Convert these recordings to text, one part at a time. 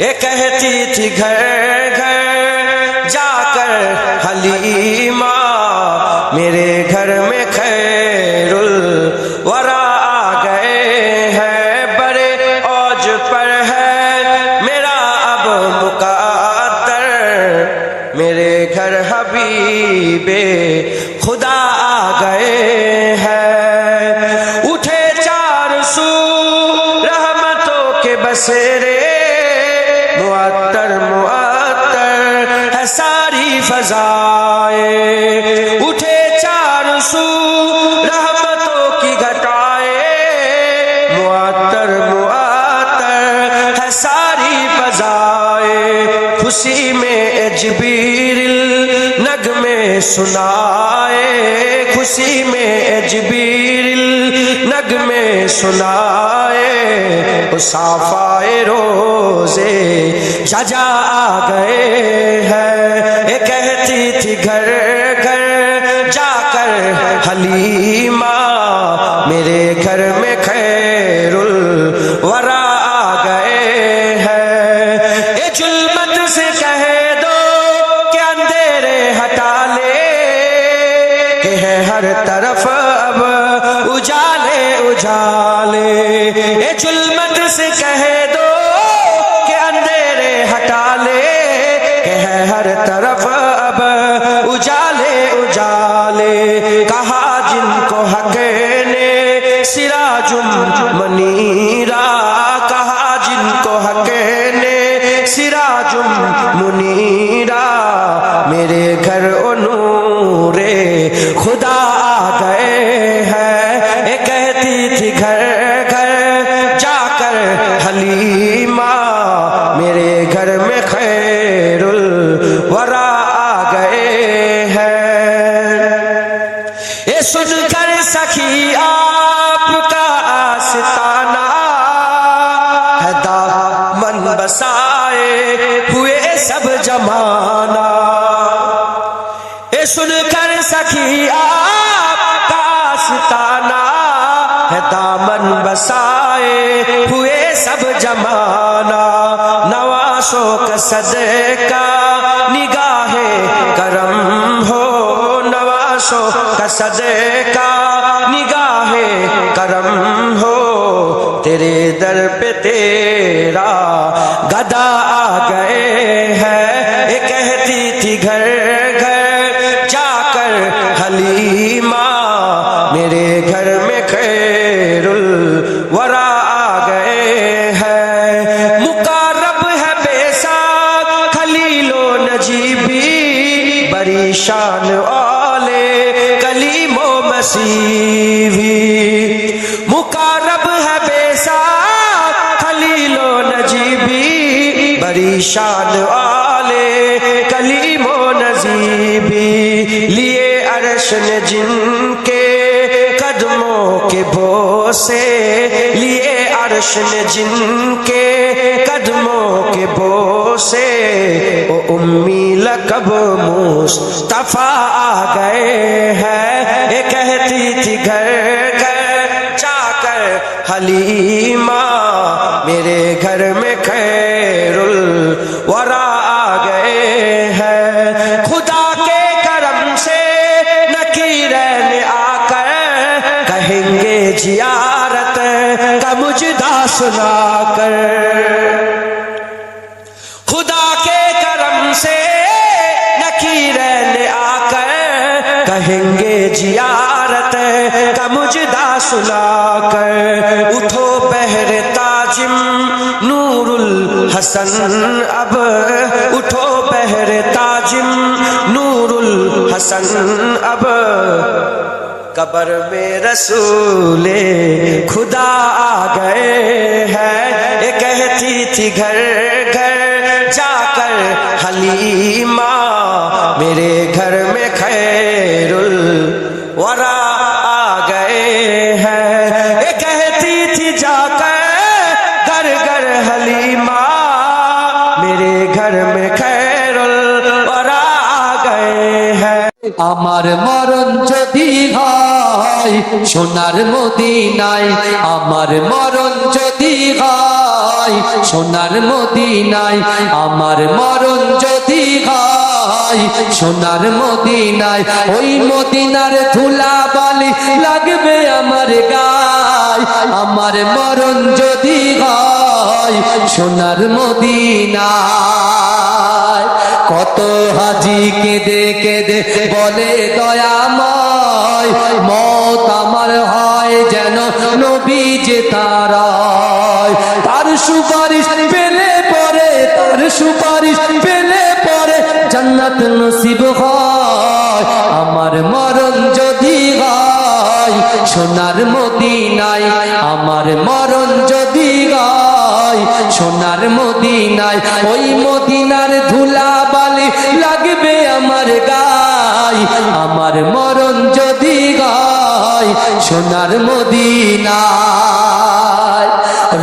ये कहती थी घर घर जाकर हलीमा, मेरे घर में खैरुल वरा आ गए हैं, बड़े औज पर है मेरा अब मुक़द्दर, मेरे घर हबीबे खुदा आ गए हैं। उठे चार सू रहमतों के बसेरे, मुअत्तर मुअत्तर है सारी फज़ाए, उठे चार सू रहमतों की घटाए, मुअत्तर मुअत्तर है सारी फज़ाए, खुशी में जिब्रील नगमे सुनाए, खुशी में जिब्रील नगमे सुनाए, साफ़ाए रोज़े जजा आ गए हैं। ये कहती थी घर घर जाकर हलीमा, मेरे घर में खैरुल वरा आ गए हैं। ये जुल्मत से कह दो कि अंधेरे हटा ले, कि है हर तरफ अब उजाले उजाले, ये जुल्मत से कह दो कि अंधेरे हटा ले, कि है हर तरफ अब उजाले उजाले, कहा जिनको हक ने सिराजुम मनीरा, कहा जिनको हक ने सिराजुम मुनीरा, मेरे घर ओ नूरे खुदा आ गए हैं। ये कहती थी घर घर जाकर हलीमा, मेरे घर में खैरुल वरा आ गए हैं। ये सुनकर सखी आपका आस्ताना है, दामन बसाए हुए सब जमाना, ये सुनकर सखी आपका आस्ताना है, दामन बसाए हुए सब जमाना, नवासों का सदका निगाहे करम हो, नवासों का सदका निगाहे करम हो, तेरे दर पे तेरा गदा आ गए हैं। ये कहती थी घर घर जाकर हलीमा, मेरे घर में खैरुल वरा आ गए हैं। मुकारब है बेसाक खलीलो नजीबी, बड़ी शान औले कलीमो मसीवी, मुकारब है बेसाक खलीलो नजीबी, बड़ी शान औले कलीमो नजीबी, लिए अर्श ने जिनके कदमों के बोसे, लिए अर्श ने जिनके कदमों के बोसे, ओ उम्मी लक़ब मुस्तफ़ा आ गए हैं। ये कहती थी घर घर जाकर हलीमा, मेरे घर में खैरुल वरा आ गए हैं। खुदा के करम से नकीरैन आकर कहेंगे जियारत का मुजदा सुनाकर, खुदा के करम से नकीरैन आकर कहेंगे जियारत का मुजदा सुनाकर, उठो बहर ताजिम नूरुल हसन अब, उठो बहर ताजिम नूरुल हसन अब, कबर में रसूले खुदा आ गए हैं। ये कहती थी घर घर जाकर हलीमा, मेरे घर में खैरुल वरा आ गए हैं। ये कहती थी जाकर घर घर हलीमा, मेरे घर में खैरुल वरा आ गए हैं। আমার মরণ যদি হয় সোনার মদিনায়, আমার মরণ যদি হয় হয় সোনার মদিনায় আমার মরণ যদি হয় সোনার মদিনায় ওই মদিনার ধুলা বালি লাগবে আমার গায় আমার মরণ যদি হয় সোনার মদিনায় কত হাজি কেঁদে কেঁদে বলে দয়াময় মত আমার হয় যেন নবী যে তার সুপারিশ পেলে পরে তার সুপারিশ পেলে পরে জান্নাত নসিব হয় আমার মরণ যদি হয় সোনার মদিনায় আমার মরণ যদি হয় সোনার মদিনায় ওই মদিনার ধুলা বালি লাগবে আমার গায় আমার মরণ যদি হয় সোনার মদিনায়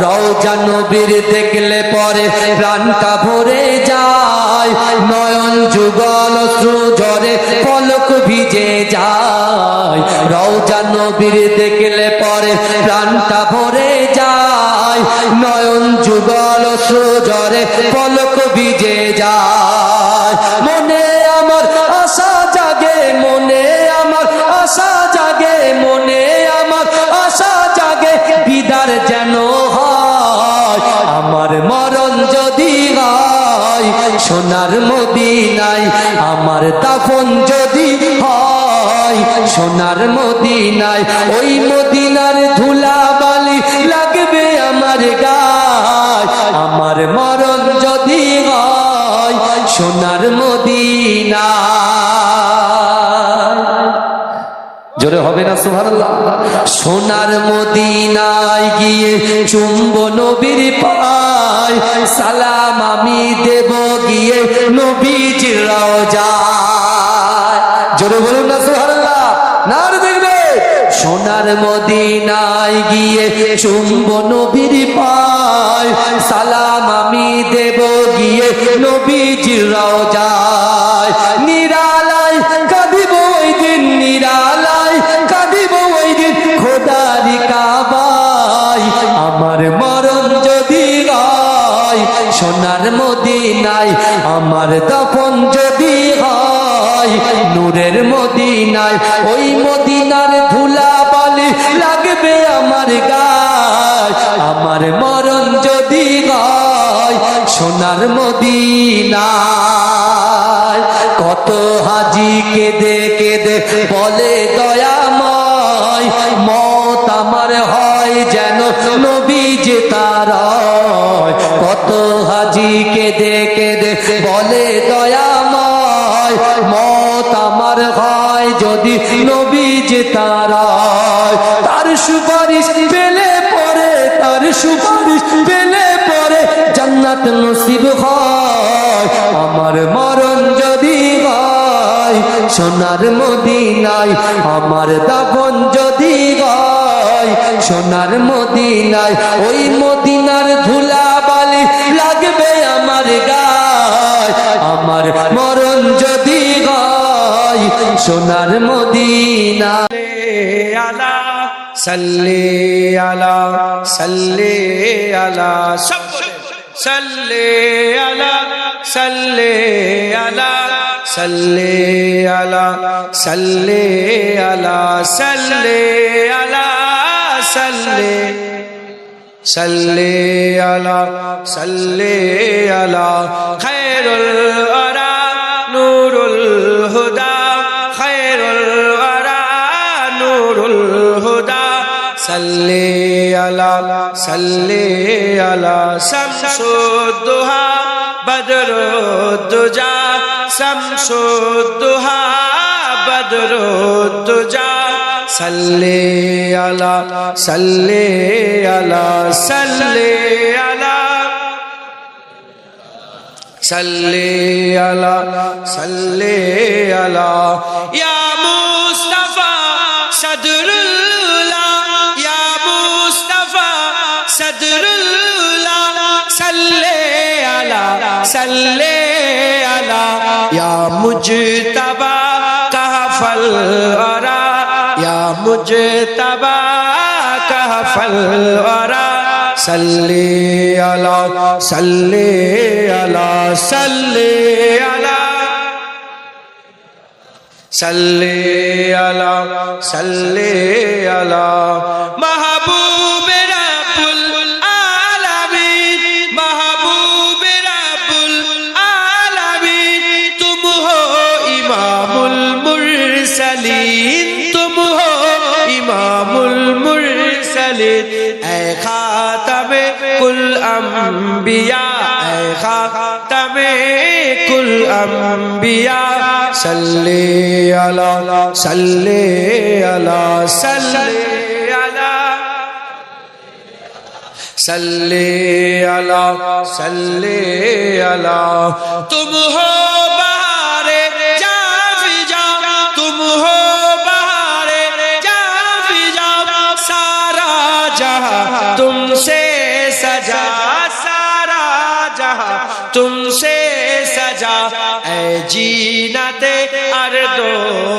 রওজা নবীর দেখলে পরে প্রাণটা ভরে যায় নয়ন যুগল অশ্রু ঝরে পলক ভিজে যায় রওজা নবীর দেখলে পরে প্রাণটা ভরে যায় নয়ন যুগল অশ্রু ঝরে পলক ভিজে যায় মনে আমার আশা জাগে মনে আমার আশা জাগে মনে আমার আশা জাগে বিদার যেন হয় আমার মরণ যদি হয় সোনার মদিনায় আমার দাফন যদি হয় সোনার মদিনায় ওই মদিনার ধুলা বালি লাগবে আমার গায় আমার মরণ যদি হয় সোনার মদিনায় জোরে হবে না সুবহানাল্লাহ সোনার মদিনায় গিয়ে চুম্ব নবীর পায় সালাম আমি দেব গিয়ে নবীজির রওজায় জোরে বলুন না সুবহানাল্লাহ নার দেখবে সোনার মদিনায় গিয়ে চুম্ব নবীর পায় সালাম আমি দেব গিয়ে নবীজির রওজায় নিরালায় কাঁদিব ওই দিন নিরালায় কাঁদিব ওই দিন খোদারি কাবায় আমার মরণ যদি হয় সোনার মদিনায় আমার দাফন যদি হয় নূরের মদিনায় ওই মদিনার ধুলা বালি লাগবে আমার গায় আমার মরণ যদি হয় সোনার মদিনায় কত হাজি কেঁদে কেঁদে বলে দয়াময় মত আমার হয় যেন নবী যে তার কত হাজি কেঁদে কেঁদে বলে দয়াময় মত আমার হয় যদি নবী যে তার সুপারিশ পেলে পরে তার সুপারিশ পেলে পরে জান্নাত নসিব হয় আমার মরণ যদি হয় সোনার মদিনায় আমার দাফন যদি হয় সোনার মদিনায় ওই মদিনার ধুলা বালি লাগবে আমার গায় আমার মরণ যদি হয় সোনার মদিনায় আলা সাল্লি আলা সাল্লি আলা সব সাল্লি আলা সাল্লি আলা সাল্লি আলা সাল্লি আলা সাল্লি আলা সাল্লি সাল্লি আলা সাল্লি আলা খায়রুল ওয়ারা নূরুল হুদা খায়রুল ওয়ারা নূরুল হুদা সাল্লি আলা সাল্লি আলা শামসুদ দুহা বদরুদ দুজা শামসুদ দুহা বদরুদ দুজা সাল্লি আলা সাল্লি আলা সাল্লি আলা সাল্লি আলা সাল্লি আলা ইয়া মুস্তাফা সদরুল্লাহ ইয়া মুস্তাফা সদরুল্লাহ সাল্লি আলা সাল্লি আলা ইয়া মুজতবা কাহফল ওয়ারা ইয়া Mujtaba কাহফল ওয়ারা salli ala, salli ala, salli ala, salli ala, salli ala, mahbub rabbul alamin, mahbub rabbul alamin, tum ho imamul mursalin, tum ho imamul mursalin, اے خاتم کل انبیاء، اے خاتم کل انبیاء، صلی علی، صلی علی، صلی علی، صلی علی، صلی علی، تم ہو بہار جافجا، تم ہو بہار جافجا، سارا جہاں تم سے سجا، سارا جہاں تم سے سجا، اے جینت ارض و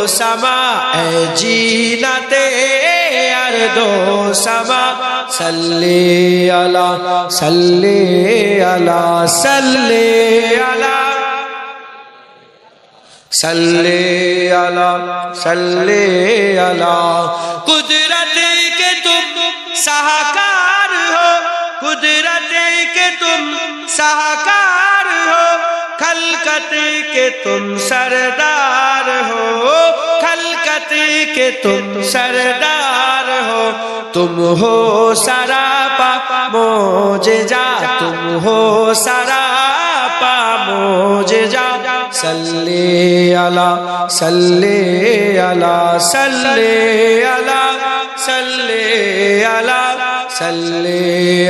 سما، اے جینت ارض و سما، صلی علی، صلی علی، صلی علی، صلی علی، صلی علی، قدرت کے تم سہاکار ہو، قدرت کے تم سہاکار ہو، خلقت کے تم سردار ہو، خلقت کے تم سردار ہو، تم ہو سراپا معجزہ، تم ہو سراپا معجزہ، صلی علی، صلی علی، صلی علی، صلی علی، صلی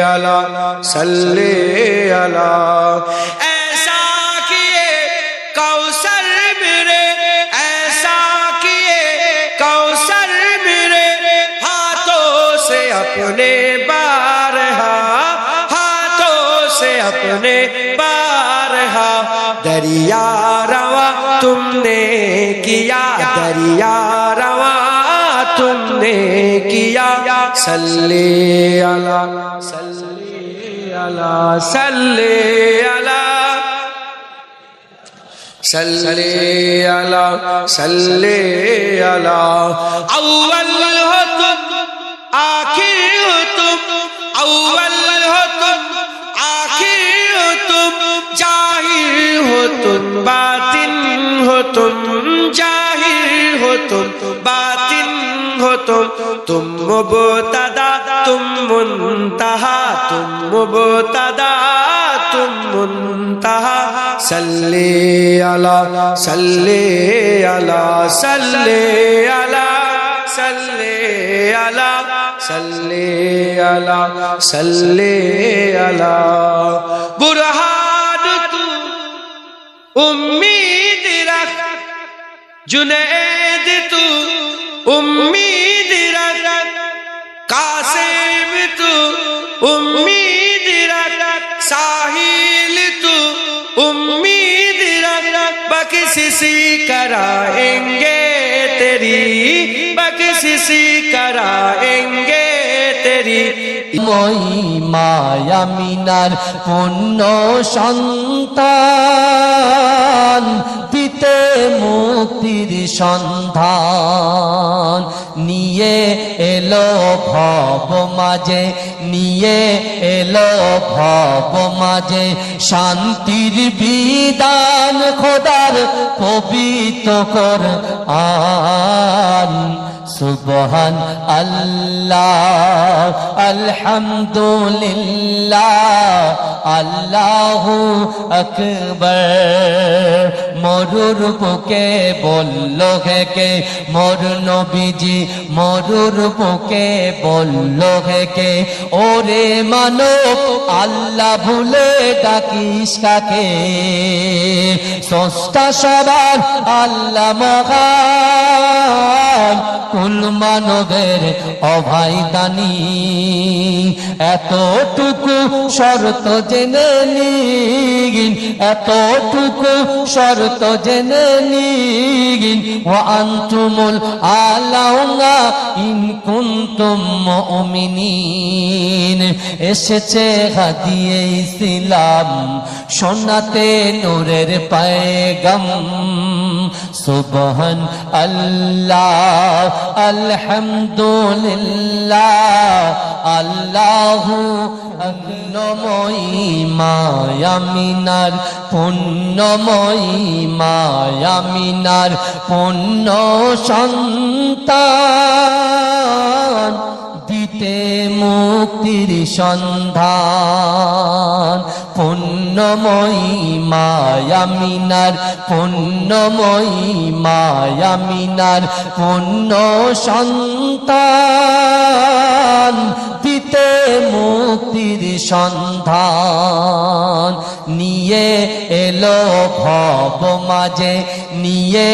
علی، صلی علی، ایسا کیے کوثر میرے، ایسا کیے کوثر میرے، ہاتھوں سے اپنے بارہا، ہاتھوں سے اپنے بارہا، دریا رواں تم نے کیا، دریا رواں تم نے کیا، صلی علی، صلی علی، صلی علی، صلی علی، صلی علی، اول ہو تم آخر ہو تم، اول ہو تم آخر ہو تم، ظاہر ہو تم باطن ہو تم، ظاہر ہو تم باطن ہو تم مبتدا تم منتہا، تم مبتدا تم منتہا، صلی علی، صلی علی، صلی علی، صلی علی، صلی علی، صلی علی، برہان تو امید رکھ، جنید تو امید رکھ، قاسم تو امید رکھ، ساحل تو امید رکھ، بخشش کرائیں گے تیری، بخشش کرائیں گے تیری، মই মায়া মিনার পূর্ণ সন্তান, দিতে মুক্তির সন্ধান, নিয়ে এলো ভব মাঝে, নিয়ে এলো ভব মাঝে, শান্তির বিধান খোদার পবিত্র কোরআন, সুবহান আল্লাহ, আলহামদুলিল্লাহ, আল্লাহু আকবার, মরুর বুকে বলল হে কে, মোর নবীজি মরুর বুকে বলল হে কে, ওরে মানব আল্লাহ ভুলে ডাকিস কাকে, স্রষ্টা সবার আল্লাহ মহান, কুল মানবের অভাই দানি এতটুকু শর্ত জেনে নিন এতটুকু শর্ত জেনে নিন ওয়া আনতুমুল আলাউনা ইন কুনতুম মুমিনিন এসেছে হাদিয়ে ইসলাম শোনাতে নূরের পয়গাম সুবহান আল্লাহ আলহামদুলিল্লাহ আল্লাহু পুণ্যময়ী মায়ামিনার পুণ্যময়ী মায়ামিনার পুণ্য সন্তান দিতে মুক্তির সন্ধান পুণ্যময়ী মায়ামিনার পুণ্যময়ী মায়ামিনার পুণ্য সন্তান দিতে মুক্তির সন্ধান নিয়ে এলো ভব মাঝে নিয়ে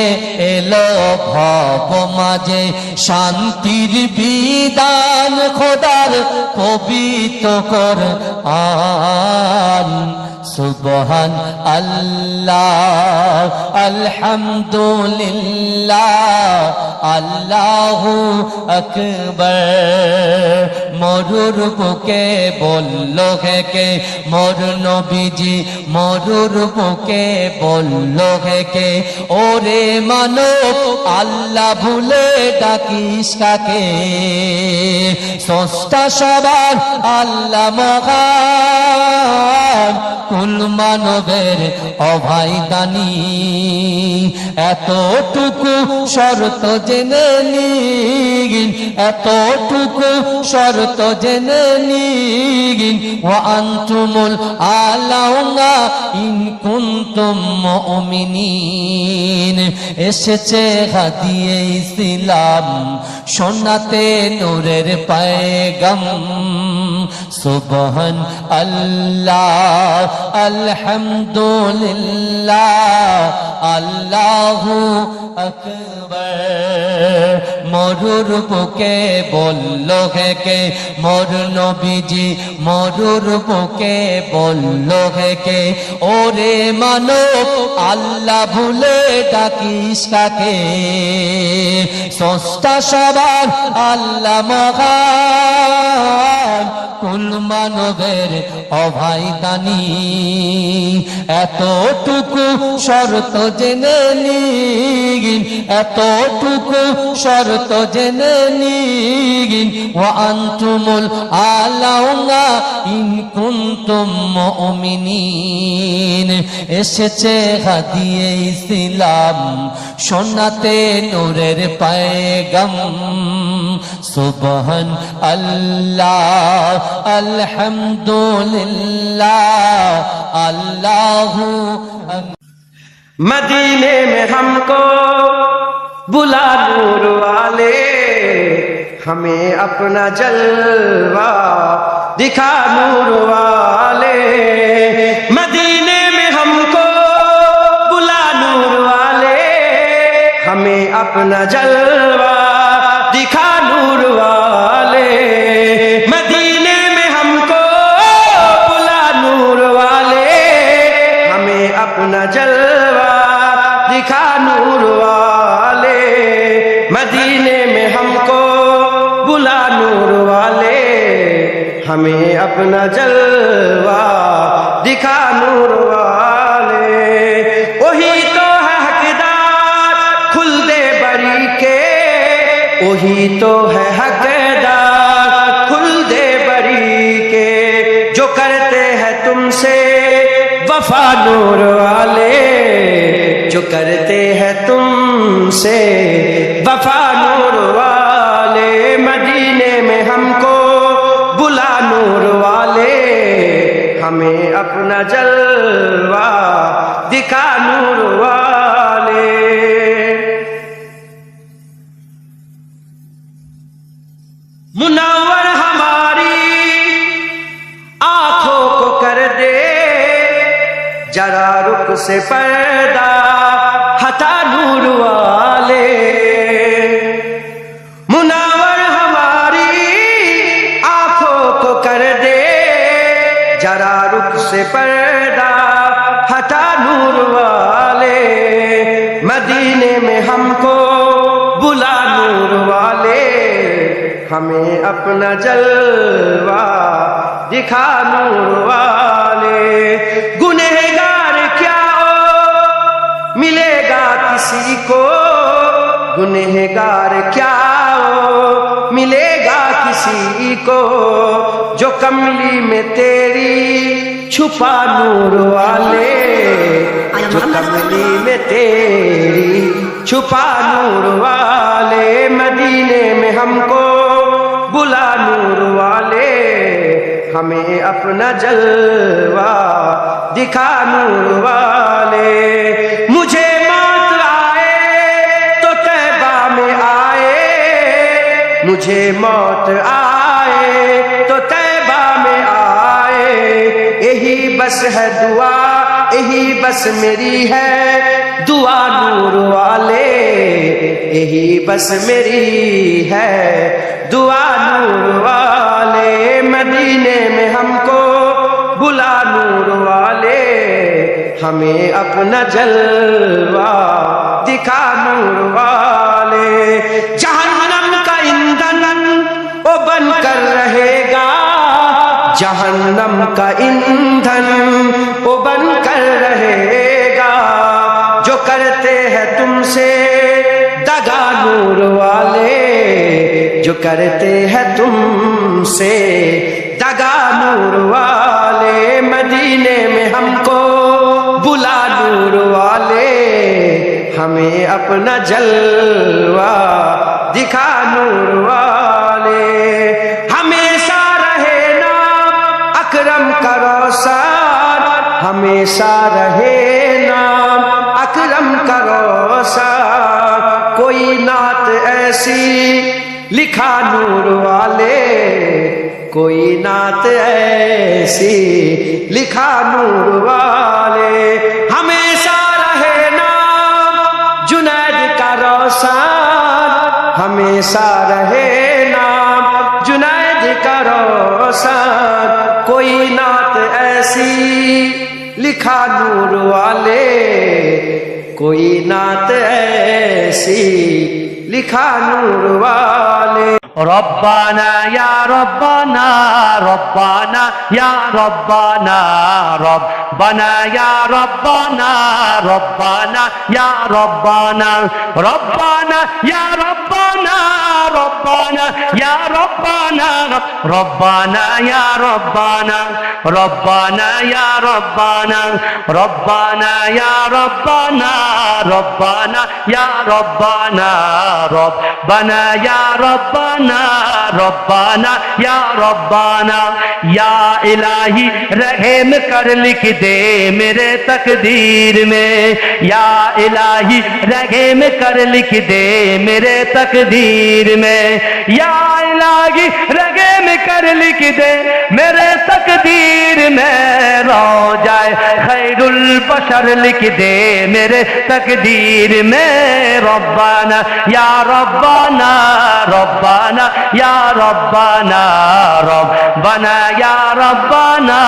এলো ভব মাঝে শান্তির বিধান খোদার পবিত্র কোরআন সুবহান আল্লাহ আলহামদুলিল্লাহ আল্লাহু আকবার মরুর বুকে বলল কে মোর নবীজি মরুর বুকে বলল কে ওরে মানব আল্লাহ ভুলে ডাকিস কাকে স্রষ্টা সবার আল্লাহ মহান কুল মানবের অভাই দানি এতটুকু শর্ত জেনে নিন এতটুকু শর্ত জেনে নিন ওয়া আনতুমুল আলাউনা ইন কুনতুম মুমিনিন এসেছে হাদিয়ে ইসলাম শোনাতে নূরের পয়গাম সুবহান আল্লাহ আলহামদুলিল্লাহ আল্লাহু আকবার মরুর বুকে বলল কে মোর নবীজি মরুর বুকে বলল কে ওরে মানব আল্লাহ ভুলে ডাকিস কাকে স্রষ্টা সবার আল্লাহ মহান কুল মানবের অভাই দানি এতটুকু শর্ত জেনে নিন এতটুকু শর্ত জেনে নিন ওয়া আনতুমুল আলাউনা ইন কুনতুম মুমিনিন এসেছে হাদিয়ে ইসলাম শোনাতে নূরের পয়গাম সুবহান আল্লাহ अल्हम्दुलिल्लाह अल्लाह मदीने में हमको बुला नूर वाले हमें अपना जलवा दिखा नूर वाले मदीने में हमको बुला नूर वाले हमें अपना जलवा दिखा नूर वाले मदीने में हमको बुला नूर वाले हमें अपना जलवा दिखा नूर वाले मदीने में हमको बुला नूर वाले हमें अपना जलवा दिखा नूर वाले वही तो है हकदार खुल दे बरी के वही तो है हकदार खुल दे बरी के जो करते हैं तुमसे वफा नूर वाले जो करते हैं तुमसे वफा नूर वाले मदीने में हमको बुला नूर वाले हमें अपना जलवा दिखा नूर वाले मुनव्वर हमारी आंखों को कर दे जरा रुख से पर्दा हटा नूर वाले हमें अपना जलवा दिखा नूर वाले। गुनहगार क्या हो मिलेगा किसी को, गुनहगार क्या हो मिलेगा किसी को, जो कमली में तेरी छुपा नूर वाले, जो कमली में तेरी छुपा नूर वाले। मदीने में हमको बुला नूर वाले, हमें अपना जलवा दिखा नूर वाले। मुझे मौत आए तो तैबा में आए, मुझे मौत आए तो तैबा में आए। यही बस है दुआ, यही बस मेरी है दुआ नूर वाले, यही बस मेरी है दुआ नूर वाले। मदीने में हमको बुला नूर वाले, हमें अपना जलवा दिखा नूर वाले। जहन्नम का ईंधन वो बनकर रहेगा, जहन्नम का ईंधन वो बनकर रहेगा, जो करते हैं तुमसे दगा नूर वाले, जो करते हैं तुमसे दगा नूर वाले। मदीने में हमको बुला नूर वाले, हमें अपना जलवा दिखा नूर वाले। हमेशा रहे नाम अकरम का रोशन, हमेशा रहे नाम अकरम का रोशन। कोई नात ऐसी लिखा नूर वाले, कोई नात ऐसी लिखा नूर वाले। हमेशा रहे नाम जुनैद का रोशन, हमेशा रहे नाम जुनैद का रोशन। कोई नात ऐसी लिखा नूर वाले, कोई नात ऐसी लिखा नूर वाले। रब्बाना या रब्बाना, रब्बाना या रब्बाना, रब्बाना या रब्बाना, रब्बाना या रब्बाना, रब्बाना या रब्बाना, रब्बाना या रब्बाना, रब्बाना या रब्बाना, रब्बाना या रब्बाना, रब्बाना या रब्बाना, रब्बाना या रब्बाना, रब्बाना या रब्बाना, रब्बाना या रब्बाना। या इलाही रहम कर लिख दे मेरे तकदीर में, या इलाही रहम कर लिख दे मेरे तकदीर में, या इलाही रहम कर लिख दे मेरे तकदीर में। रोजाए खैरुल बशर लिख दे मेरे तकदीर में। रब्बाना या रब्बाना, रब्बाना या रब्बाना, रब्बाना या रब्बाना,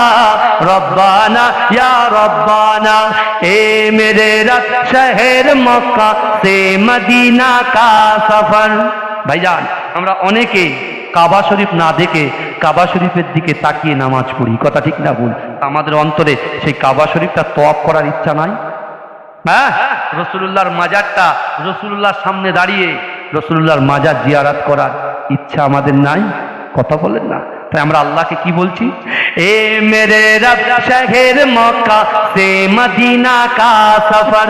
रब्बाना या रब्बाना। ए मेरे रब शहर मक्का से मदीना का सफर। ভাইজান আমরা অনেকে কাবা শরীফ না দেখে কাবা শরীফের দিকে তাকিয়ে নামাজ পড়ি, কথা ঠিক না ভুল? আমাদের অন্তরে সেই কাবা শরীফটা তওয়াফ করার ইচ্ছা নাই? হ্যাঁ, রাসূলুল্লাহর মাজারটা, রাসূলুল্লাহর সামনে দাঁড়িয়ে রাসূলুল্লাহর মাজার জিয়ারত করার ইচ্ছা আমাদের নাই? কথা বলেন না। তাই আমরা আল্লাহকে কি বলছি? এ মেরে রব শহর মক্কা সে মদিনা কা সফর।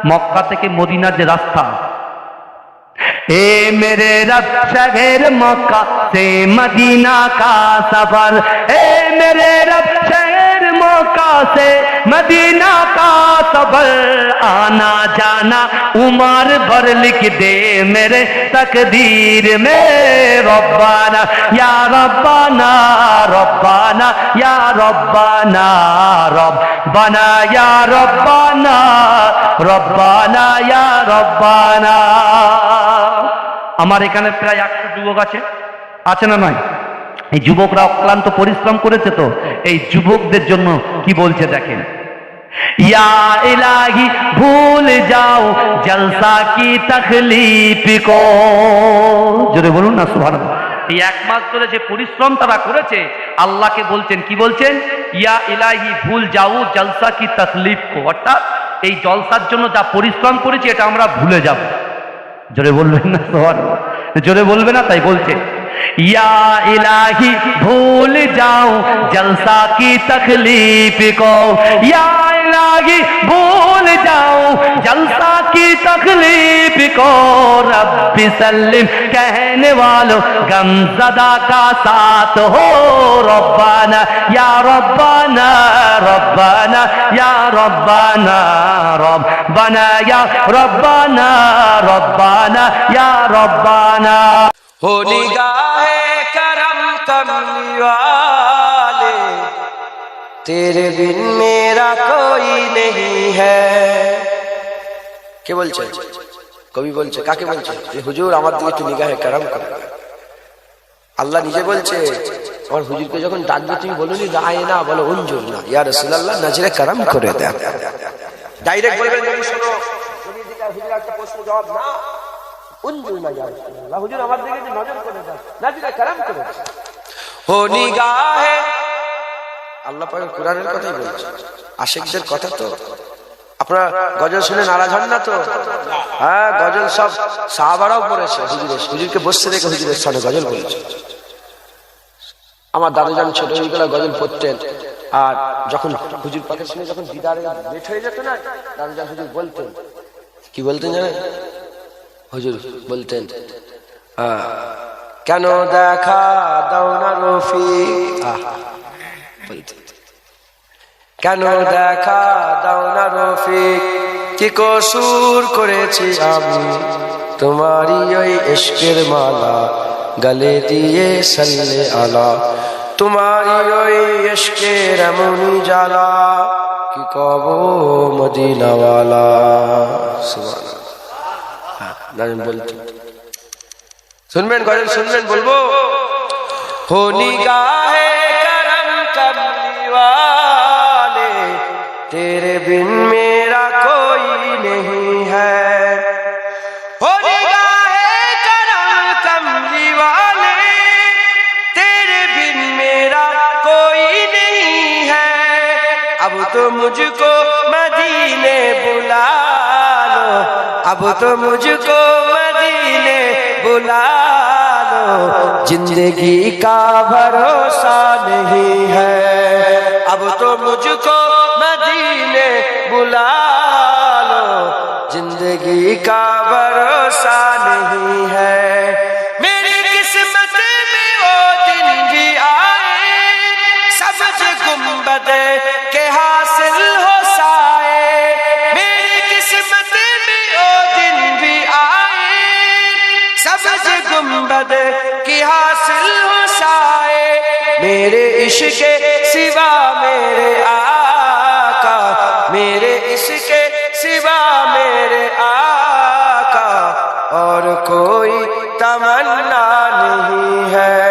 মক্কা থেকে মদিনার যে রাস্তা, ए मेरे रब शहर मक्का से मदीना का सफर, ए मेरे रब शहर मक्का से मदीना का सफर। आना जाना उमर भर लिख दे मेरे तकदीर में। रब्बाना या रब्बाना, रब्बाना या रब्बाना, रब्बाना या रब्बाना, रब्बाना या रब्बाना। আমার এখানে প্রায় 100 যুবক আছে না নয়? এই যুবকরা অক্লান্ত পরিশ্রম করেছে, তো এই যুবকদের জন্য কি বলছে দেখেন। या इलाही भूल जाओ जलसा की तकलीफ को, जोरे बोलूं ना सुभान अल्लाह। এই 1 মাস ধরে যে পরিশ্রম তারা করেছে, আল্লাহকে বলছেন, কি বলছেন? ইয়া ইলাহি ভুল যাও জলসা কি তকলিফ কো, অর্থাৎ এই জলসার জন্য যা পরিশ্রম করেছি এটা আমরা ভুলে যাব। জোরে বলবেন না? জোরে বলবে না? তাই বলছে या इलाही भूल जाओ जलसा की तकलीफ को, या इलाही भूल जाओ जलसा की तकलीफ को, रब्बी सल्लिम कहने वालों गमज़दा का साथ हो, रब्बाना या रब्बाना रब्बाना या रब्बाना रब्बाना या रब्बाना रब्बाना या रब्बाना। हो निगाहे करम कमली वाले, तेरे बिन मेरा कोई नहीं है। কে বলছে? কবি বলছে। কাকে বলছে? যে হুজুর আমার দিকে একটু নিগাহে করম করো। আল্লাহ নিজে বলছে, আমার হুজুরকে যখন ডাকবে তুমি বলোনি রায় না, বলো উনজুর না, ইয়া রাসূলুল্লাহ নজরে করম করে দেন। ডাইরেক্ট বলবেন যদি শোনো, যদি দিকে হুজুর একটা প্রশ্ন জবাব না, उंजुर ना या रसूलुल्लाह, हुजूर আমার দিকে যে নজর করে দেন, নজরে করম করে দেন। हो निगाहे, আল্লাহ পাক কোরআনের কথাই বলছে, আশিকদের কথা। তো আপনারা গজল শুনে নারাজ হন না তো? হ্যাঁ, গজল সব সাহাবারাও পড়েছে, হুজুরকে বসতে দেখে হুজুরের সামনে গজল বলেছে। আমার দাদুজান ছোট হয়েগুলো গজল পড়তেন, আর যখন হুজুর পাকের শুনে যখন দিদারে লেট হয়ে যেত না, দাদুজান হুজুর বলতেন, কি বলতেন জানেন? হুজুর বলতেন, কেন দেখা দাও না রফিক, কেন দেখা দাও না রফিক, কি কসুর করেছি আমি, তোমারই ওই ইশকের মালা গলে দিয়ে সাল্লে আলা, তোমারই ওই ইশকের এমনই জ্বালা, কি কব মদিনাওয়ালা। সুবহানাল্লাহ। বলতে শুনবেন, গজল শুনবেন, বলবো। हो निगाहे करम कमली वाले, तेरे बिन मेरा कोई नहीं है। हो निगाहे करम कमली वाले, तेरे बिन मेरा कोई नहीं है। अब तो मुझको मदीने बुला लो, अब तो मुझको मदीने बुला लो, जिंदगी का भरोसा नहीं है। अब तो मुझको मदीने बुला लो, जिंदगी का भरोसा नहीं है। मेरी किस्मत में वो दिन भी आए, सब्ज गुंबद के हासिल हो साए। मेरी किस्मत में वो दिन भी आए, सब्ज गुंबद की हासिल हो साए। मेरे इश्क सिवा मेरे आका, मेरे इश्क सिवा मेरे आका, और कोई तमन्ना नहीं है।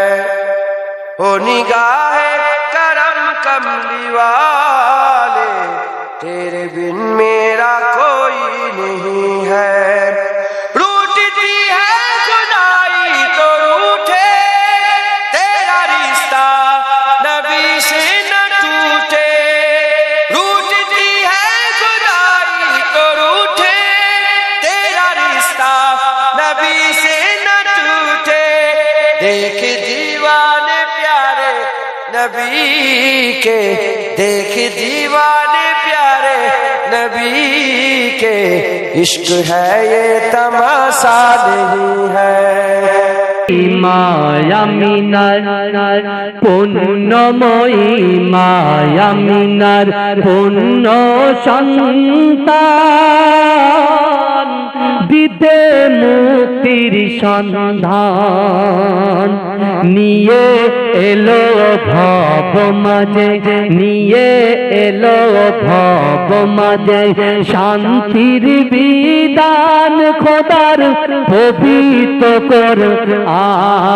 हो निगाहे करम कमली वाले, तेरे बिन मेरा कोई नहीं है। रूठती है खुदाई तो रूठे, तेरा रिश्ता नबी से न टूटे। रूठती है खुदाई तो रूठे, तेरा रिश्ता नबी से न टूटे। देख दीवाने प्यारे नबी के, देख दीवाने प्यारे नबी के, इश्क है ये तमाशा नहीं है। মায়ামিনার পুণ্যময়ী মায়ামিনার পুণ্য সন্তান, দিতে মুক্তির সন্ধান নিয়ে এলো ভব মাঝে, নিয়ে এলো ভব মাঝে, শান্তির বিধান খোদার পবিত্র কোরআন।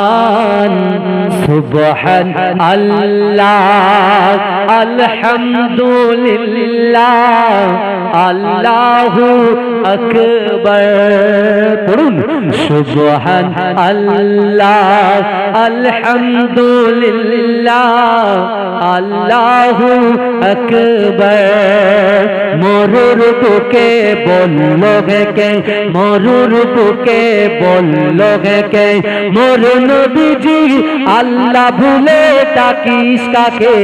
সুবহান আল্লাহ আলহামদুলিল্লাহ, আল্লাহু আকবার পড়ুন সুবহান আল্লাহ আলহামদুলিল্লাহ আল্লাহু আকবার মরুর বুকে বলল কে মরুর বুকে বলল কে মোর নবীজি আল্লাহ ভুলে ডাকিস কাকে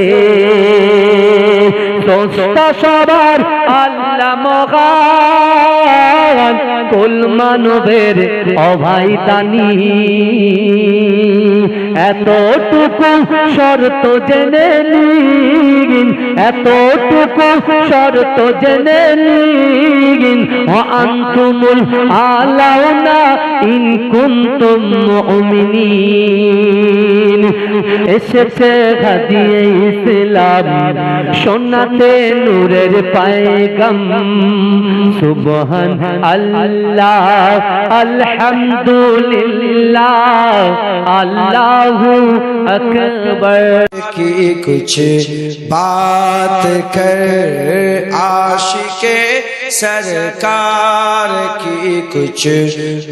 সস্তা সবার আল্লাহ মহান কুল মানবের অভাই দানি এতটুকু শর্ত জেনে নিন এতটুকু শর্ত জেনে নিন আনতুমুল আলাউনা ইন কুনতুম মুমিনিন এসেছে হাদিয়ে ইসলাম শোনাতে নূরের পায়গাম সুবহান আল্লাহ আলহামদুলিল্লাহ আল্লাহু আকবার की कुछ बात कर आशिके सरकार की कुछ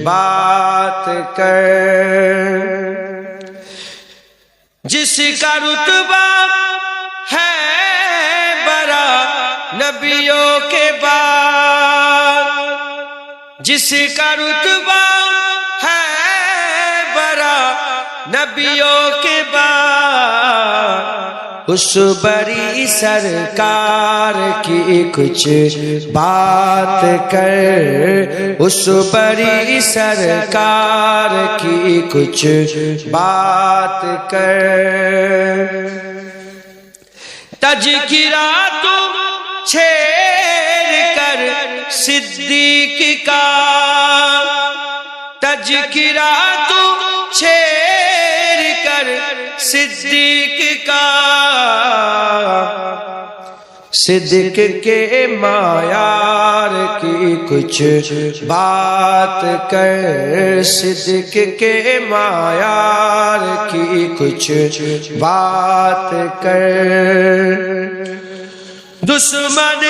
बात कर जिसका रुतबा है बड़ा नबियों के बाद जिसका रुतबा है बड़ा नबियों के बाद उस बड़ी सरकार की कुछ बात कर उस बड़ी सरकार की कुछ बात कर तज़किरा तो छेड़ कर सिद्दीक का तज़किरा तो छेड़ कर सिद्दीक का सिद्दीक के मायार की कुछ बात कर सिद्दीक के मायार की कुछ बात कर दुश्मन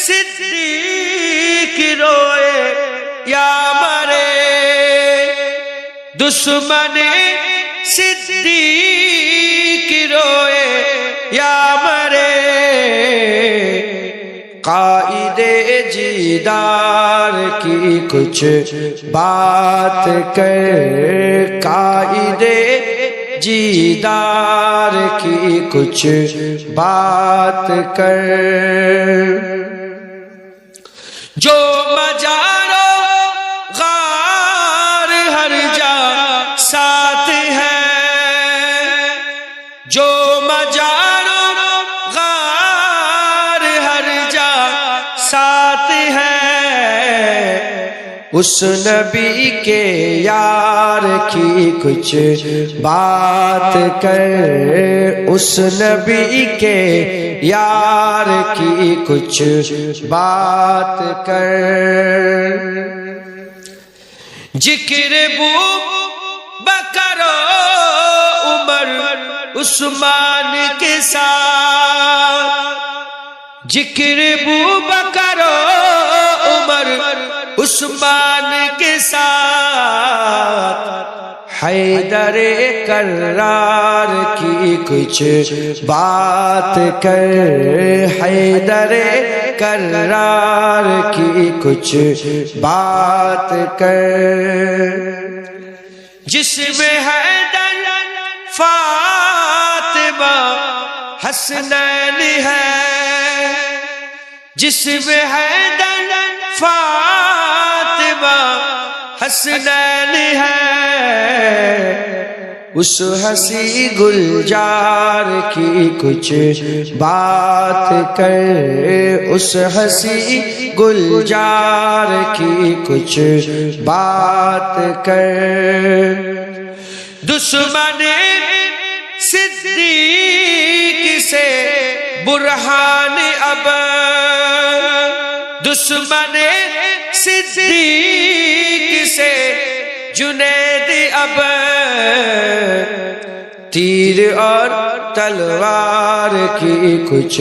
सिद्दीक रोए या मरे दुश्मन सिद्दीक रोए या मरे कायदे जीदार की कुछ बात कर कायदे जीदार की कुछ बात कर जो मजारो गार हर जा साथ है जो मजारो गार हर जा साथ है उस नबी के यार की कुछ बात कर उस नबी के यार की कुछ बात कर जिक्र बू बकरो उमर उस्मान के साथ जिक्र बू बकरो उमर उस्मान के साथ हैदरे करार की कुछ बात कर हैदरे करार की कुछ बात कर जिसमें हैदर फातिमा हसनैन है जिसमें हैदर फातिमा हसनैन है उस हंसी गुलजार की कुछ बात कर उस हंसी गुलजार की कुछ बात कर दुश्मन सिद्दीक से बुरहान अब दुश्मन सिद्दीक से जुनैद अब تیر اور تلوار کی کچھ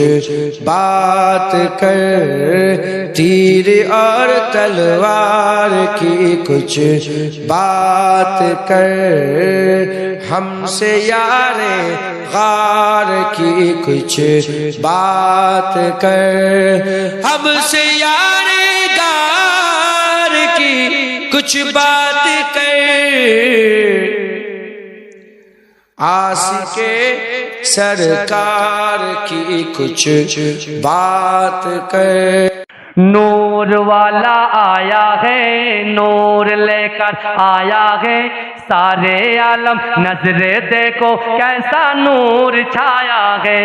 بات کر، تیر اور تلوار کی کچھ بات کر، ہم سے یار غار کی کچھ بات کر، ہم سے یار غار کی کچھ بات کر، عاشق سرکار کی کچھ بات کر۔ نور والا آیا ہے، نور لے کر آیا ہے، سارے عالم نظر دیکھو کیسا نور چھایا ہے۔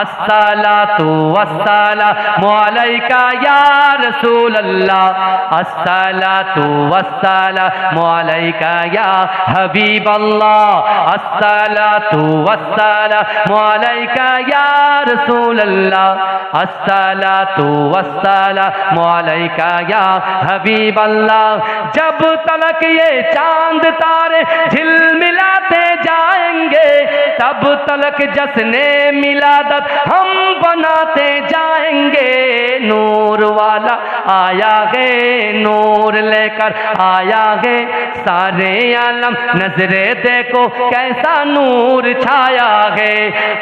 الصلاۃ والسلام علیکہ یا رسول اللہ، الصلاۃ والسلام علیکہ یا حبیب اللہ، الصلاۃ والسلام علیکہ یا رسول اللہ، الصلاۃ والسلام علیکہ یا حبیب اللہ۔ جب تلک یہ چاند تارے جھلملاتے جائیں گے، تب تلک جشن میلادت ہم بناتے جائیں گے۔ نور والا آیا ہے، نور لے کر آیا ہے، سارے عالم نظر دیکھو کیسا نور چھایا ہے۔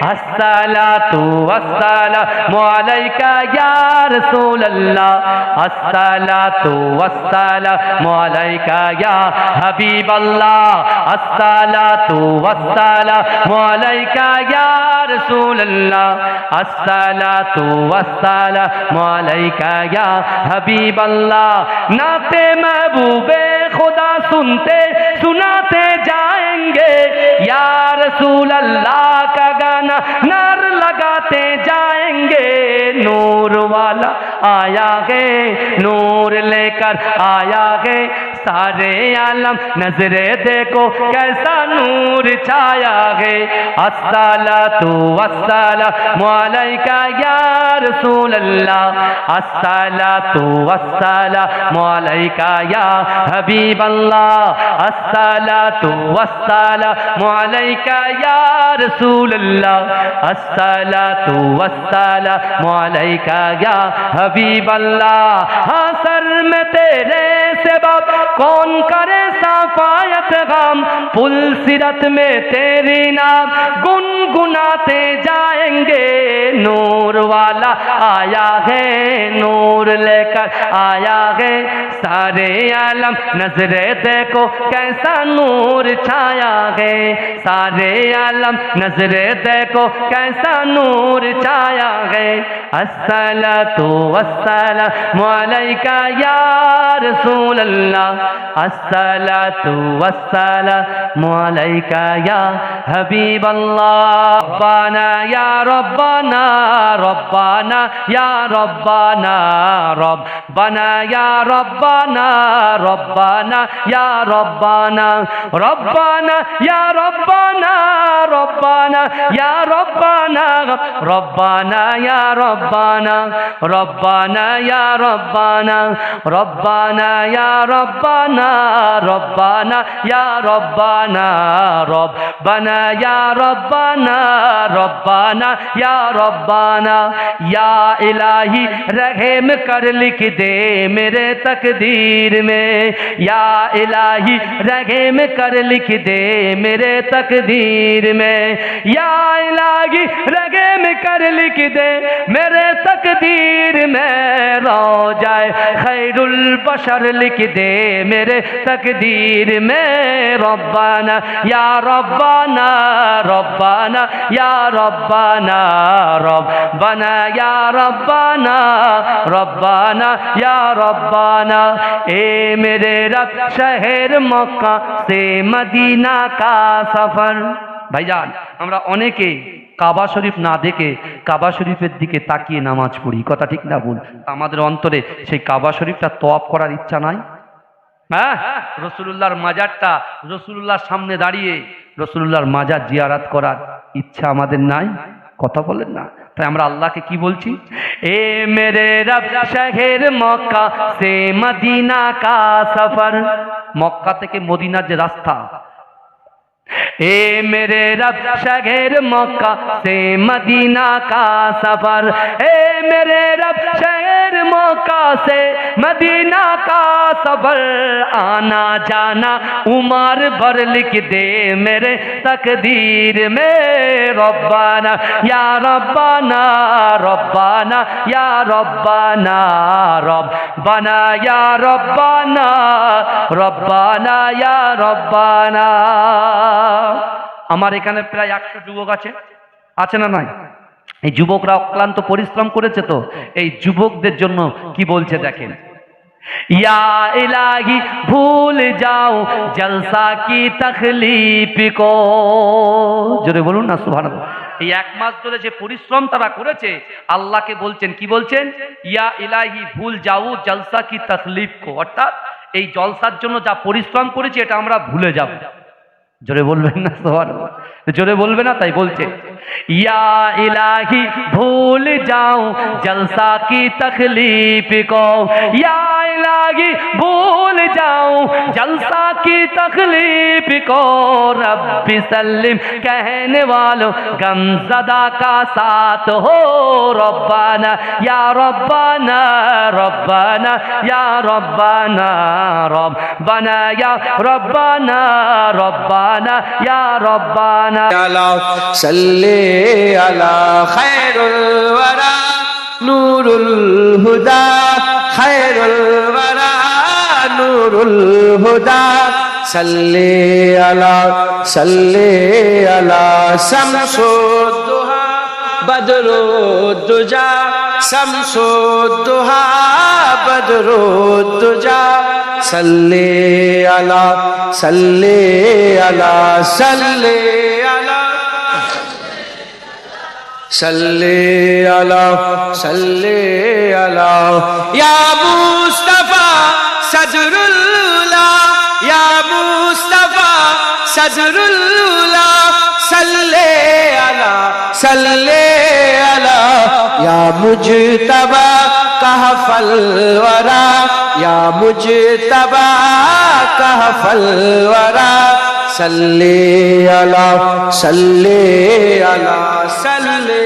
الصلاۃ والسلام علیکہ یا رسول اللہ، الصلاۃ والسلام علیکہ یا حبیب اللہ، الصلاۃ والسلام علیکہ یا رسول اللہ، الصلاۃ والسلام علیکہ یا حبیب اللہ۔ نعت محبوب خدا سنتے سناتے جائیں گے، یا رسول اللہ کا گانا نعر لگاتے جائیں گے۔ نور والا آیا ہے، نور لے کر آیا ہے، سارے عالم نظر دیکھو کیسا نور چھایا ہے۔ الصلاۃ والسلام علیکہ یا رسول اللہ، الصلاۃ والسلام علیکہ یا حبیب اللہ، الصلاۃ والسلام علیکہ یا رسول اللہ، الصلاۃ والسلام علیکہ یا حبیب اللہ۔ ہاں سر میں تیرے سبب کون کرے صفایت غم، پل صراط میں تیری نام گنگناتے جائیں گے۔ نور والا آیا ہے، نور لے کر آیا ہے، سارے عالم نظر دیکھو کیسا نور چھایا ہے، سارے عالم نظر دیکھو کیسا نور چھایا ہے۔ الصلاۃ والسلام علیکہ یا رسول اللہ، الصلاۃ والسلام علیکہ یا حبیب اللہ۔ ربنا یا ربنا، ربنا یا ربنا، ربنا یا ربنا، ربنا یا ربنا، ربنا یا ربنا، ربنا یا ربنا، ربنا یا ربنا، ربنا یا ربنا، ربنا یا ربنا، ربنا یا ربنا، ربنا یا ربنا، ربنا یا ربنا۔ یا الہی رحم کر لکھ دے میرے تقدیر میں، یا الہی رحم کر لکھ دے میرے تقدیر میں، یا الہی رحم کر لکھ دے میرے تقدیر میں، رو جائے خیر البشر لکھ دے میرے تقدیر میں۔ ربنا یا ربنا، ربنا یا ربنا، ربنا یا ربنا، ربنا یا ربنا۔ اے میرے رب شہر مکہ سے مدینہ کا سفر۔ ভাইজান আমরা অনেকে কাবা শরীফ না দেখে কাবা শরীফের দিকে তাকিয়ে নামাজ পড়ি, কথা ঠিক না ভুল? আমাদের অন্তরে সেই কাবা শরীফটা তওয়াফ করার ইচ্ছা নাই? হ্যাঁ, রাসূলুল্লাহর মাজারটা, রাসূলুল্লাহর সামনে দাঁড়িয়ে রাসূলুল্লাহর মাজার জিয়ারত করার ইচ্ছা আমাদের নাই? কথা বলেন না। তাই আমরা আল্লাহকে কি বলছি? এ মেরে রব শহর মক্কা সে মদিনা কা সফর। মক্কা থেকে মদিনার যে রাস্তা, اے میرے رب شہر مکہ سے مدینہ کا سفر، اے میرے رب شہر مکہ سے مدینہ کا سفر، آنا جانا عمر بھر لکھ دے میرے تقدیر میں، ربنا یا ربنا ربنا یا ربنا ربنا یا ربنا ربنا یا ربنا। আমার এখানে প্রায় 100 যুবক আছে না নাই? এই যুবকরা অক্লান্ত পরিশ্রম করেছে তো, এই যুবকদের জন্য কি বলছে দেখেন। ইয়া ইলাহি ভুল যাও জলসা কি তখলিফ কো, জোরে বলুন না সুবহানাল্লাহ। এই 1 মাস ধরে যে পরিশ্রম তারা করেছে, আল্লাহকে বলছেন, কি বলছেন? ইয়া ইলাহি ভুল যাও জলসা কি তখলিফ কো, অর্থাৎ এই জলসার জন্য যা পরিশ্রম করেছে এটা আমরা ভুলে যাব। জোরে বলবেন না সুবহানাল্লাহ, জোরে বলবে না, তাই বলছে ইয়া ইলাহি ভুল যাও জলসা কি তখলিফ কো, ইয়া ইলাহি ভুল যাও জলসা की तकलीफ को, रब्बी सल्लिम कहने वालों गमज़दा का साथ हो, रब्बाना या रब्बाना रब्बाना या रब्बाना रब्बाना या रब्बाना रब्बाना या रब्बाना। सल्ले अला खैरुल वरा नूरुल हुदा, खैरुल वरा नूरुल हुदा, सल्ले अला शम्सुद्दुहा बदरुद्दुजा, शम्सुद्दुहा बदरुद्दुजा, सल्ले अला सल्ले अला सल्ले अला सल्ले अला सल्ले अला या मुस्तफा सदरुल्ला, या मुस्तफा सदरुल्ला, सल्ले अला या मुजतबा कहफल वरा, या मुजतबा कहफल वरा, सल्ले अला सल्ले अला सल्ले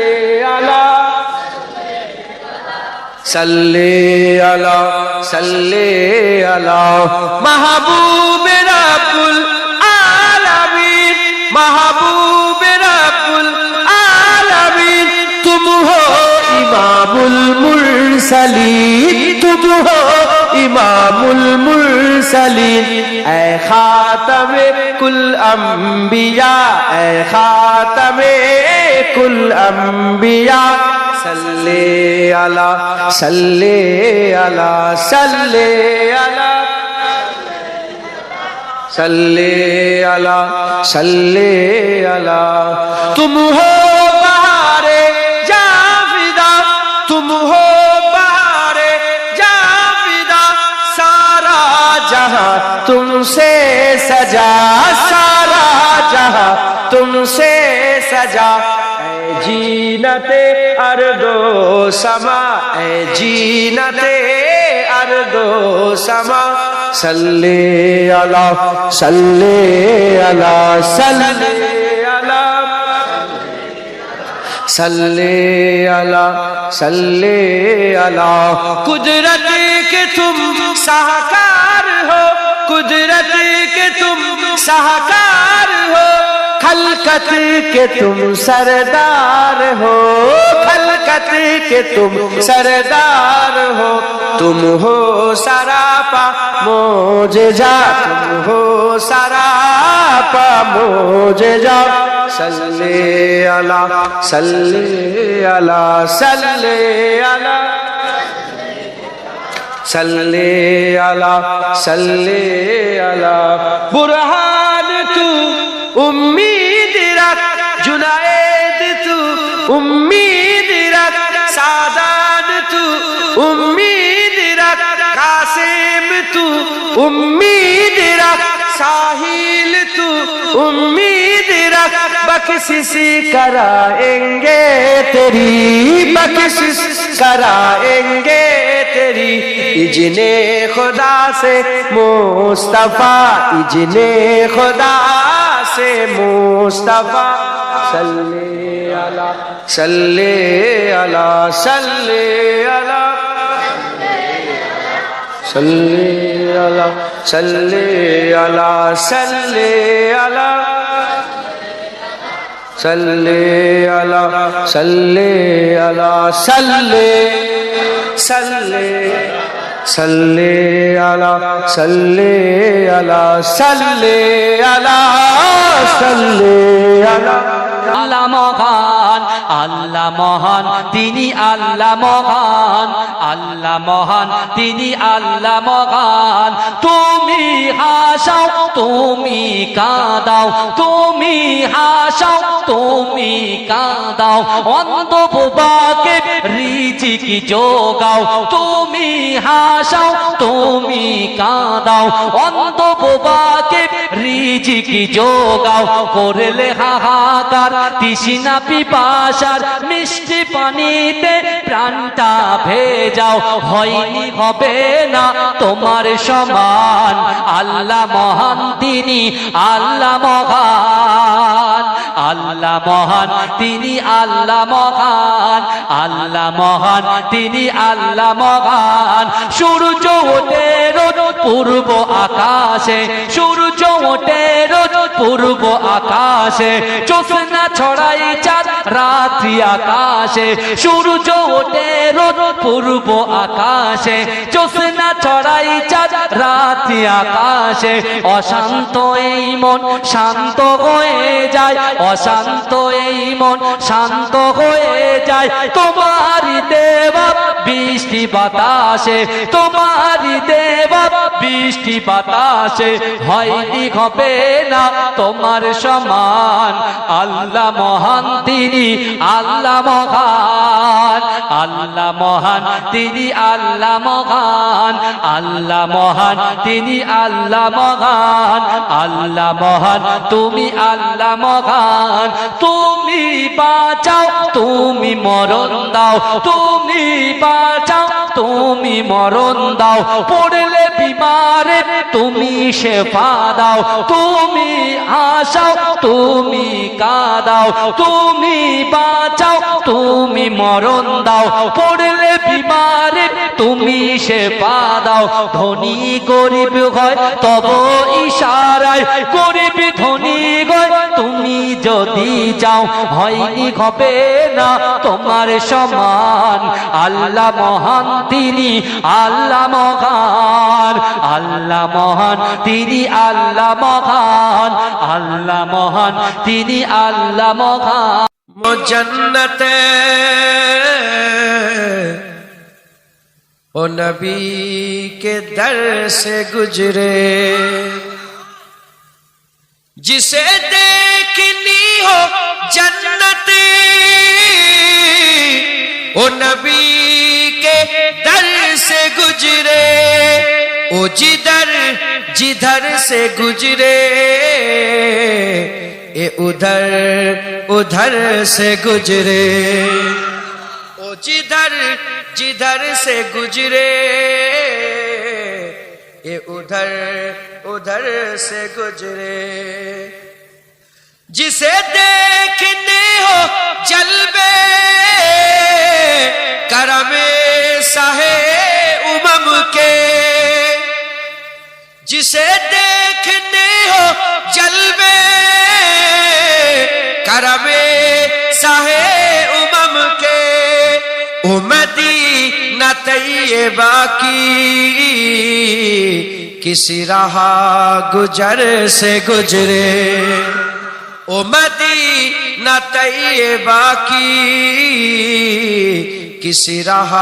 अला सल्ले अला सल्ले अला। महबूब रब्बुल आलमीन, महबूब रब्बुल आलमीन, तुम हो इमामुल मुरसलीन, तुम हो इमामुल मुरसलीन, ऐ खातमे कुल अंबिया, ऐ खातमे कुल अंबिया, सल्ले अला सल्ले अला सल्ले अला सल्ले अला सल्ले अला। तुम हो बहारे जाविदा, तुम हो बहारे जाविदा, सारा जहां तुमसे सजा, सारा जहां तुमसे सजा, जीनते अर्दो समा, ऐ जीनते अर्दो समा, सल्ले अला सल्ले अला सल्ले अला सल्ले अला सल्ले अला। कुदरत के तुम साहकार हो, कुदरत के तुम साहकार हो, खलकत के तुम सरदार हो, खलकत के तुम सरदार हो, तुम हो सरापा मोजेजा, तुम हो सरापा मोजेजा, सल्ले अला सल्ले अला सल्ले अला सल्ले अला सल्ले अला। बुरहान तू उम्मीद रख, जुनायद तू उम्मीद रख, सादान तू उम्मीद रख, कासिम तू उम्मीद रख, साहिल तू उम्मीद रख, बख्शिश कराएंगे तेरी, बख्शिश कराएंगे तेरी, इजने खुदा से मुस्तफा, इजने खुदा से मुस्तफा सल्ले अला सल्ले अला सल्ले अला सल्ले अला सल्ले अला सल्ले अला सल्ले अला सल्ले अला सल्ले सल्ले सल्ले अला सल्ले अला सल्ले अला सल्ले अला আল্লাহ মহান, আল্লাহ মহান, তিনি আল্লাহ মহান, আল্লাহ মহান, তিনি আল্লাহ মহান। তুমি হাসাও, তুমি কাঁদাও, তুমি হাসাও, তুমি কাঁদাও, অন্ধ বোবাকে রিজিক যোগাও। তুমি হাসাও, তুমি কাঁদাও, অন্ধ বোবাকে রিজিক যোগাও। করলে হাহাকার তৃষ্ণা পিপাসার, মিষ্টি পানিতে প্রাণটা ভেজাও। হয়নি হবে না তোমার সমান, আল্লাহ মহান, তিনি আল্লাহ মহান, আল্লাহ মহান, তিনি আল্লাহ মহান, আল্লাহ মহান, তিনি আল্লাহ মহান। সূর্য ওঠে রোজ পূর্ব আকাশে, সূর্য ওঠে রোজ পূর্ব আকাশে, জ্যোৎস্না ছড়াই চাঁদ রাত্রি আকাশে। সূর্য ওঠে রোজ পূর্ব আকাশে, জ্যোৎস্না ছড়াই চাঁদ রাত্রি আকাশে। অশান্ত এই মন শান্ত হয়ে যায়, অশান্ত এই মন শান্ত হয়ে যায়। তোমারই দেওয়া বৃষ্টি বাতাসে, তোমারই দেওয়া বৃষ্টি বাতাসে। হয়নি হবে না তোমার সমান, আল্লাহ মহান, তিনি আল্লাহ মহান, আল্লাহ মহান, তিনি আল্লাহ মহান, আল্লাহ মহান, তিনি আল্লাহ মহান, আল্লাহ মহান, তুমি আল্লাহ মহান। তুমি বাঁচাও, তুমি মরণ দাও, তুমি বাঁচাও, তুমি মরণ দাও। পড়লে বিমারে তুমি শেফা দাও, তুমি হাসাও, তুমি কাঁদাও, তুমি বাঁচাও, তুমি মরণ দাও। পড়লে বিমারে তুমি শেফা দাও। ধনী গরিব হয় তব ইশারায়, গরিব ধনী হয় তুমি যদি চাও। হয়নি হবে না তোমার সমান, আল্লাহ মহান, তিনি আল্লাহ মহান, আল্লাহ মহান, তিনি আল্লাহ মহান, আল্লাহ মহান, তিনি আল্লাহ মহান। वो जन्नत ओ नबी के दर से गुजरे, जिसे देखनी हो जन्नत ओ नबी के दर से गुजरे। ओ जिधर जिधर से गुजरे, ए उधर उधर से गुजरे। ओ जिधर जिधर से गुजरे, ए उधर उधर से गुजरे। जिसे देखने हो जलवे करमे साहे उमम के, जिसे देखने हो जलवे करमे साहे उमम के। ओ मदीना तैयबा की किसी राह गुजर से गुजरे। ओ मदीना तैयबा की किसी राह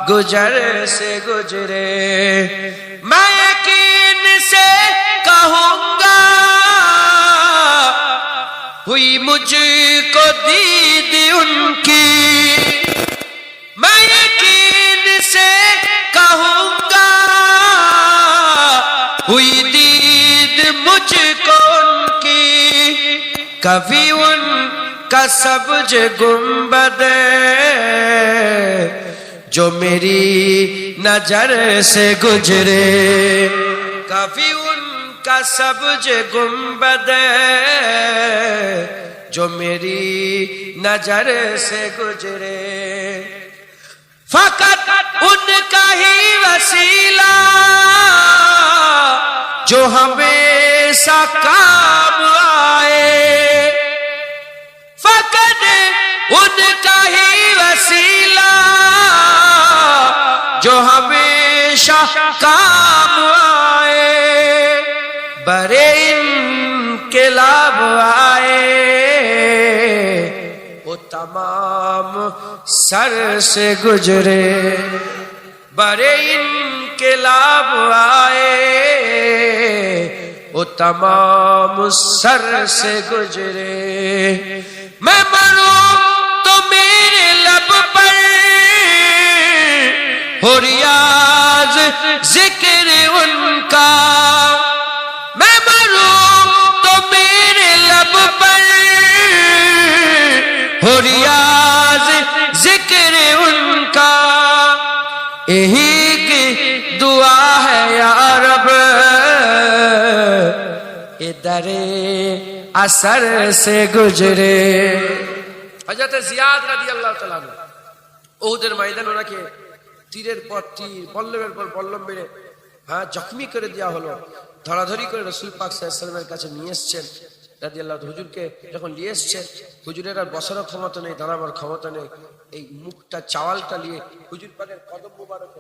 गुजर से गुजरे। मैं यकीन से कहूँगा हुई मुझको दीद उनकी। मैं यकीन से कहूँगा हुई दीद मुझको उनकी। कभी उनका सब्ज गुंबद जो मेरी नजर से गुजरे, कभी का सब्ज गुंबद जो मेरी नजर से गुजरे, फकत उनका ही वसीला जो हमेशा काम आए, फकत उनका ही वसीला जो हमेशा काम आए, बड़े इनकलाब आए वो तमाम सर से गुजरे, बड़े इनकलाब आए वो तमाम सर से गुजरे। मैं मरूं तो मेरे लब पर हो रियाज जिक्र उनका, मैं मरूं तो मेरे लब पर हो रियाज जिक्र उनका, यही की दुआ है या रब इधरे असर से गुजरे। हजरत जियाद রাদিয়াল্লাহু তাআলা ওহুদের ময়দানে ওনাকে তীরের পর তীর বল্লমের পর বল্লম মেরে জখমি করে দেওয়া হলো, ধরাধরি করে রাসূল পাক সাল্লাল্লাহু আলাইহি ওয়াসাল্লামের কাছে নিয়ে এসেছেন রাদিয়াল্লাহু। হুজুরকে যখন নিয়ে এসেছেন, হুজুরের আর বসার ক্ষমতা নেই, দাঁড়াবার ক্ষমতা নেই, এই মুখটা চাওয়ালটা নিয়ে হুজুর পাকের কদম মোবারক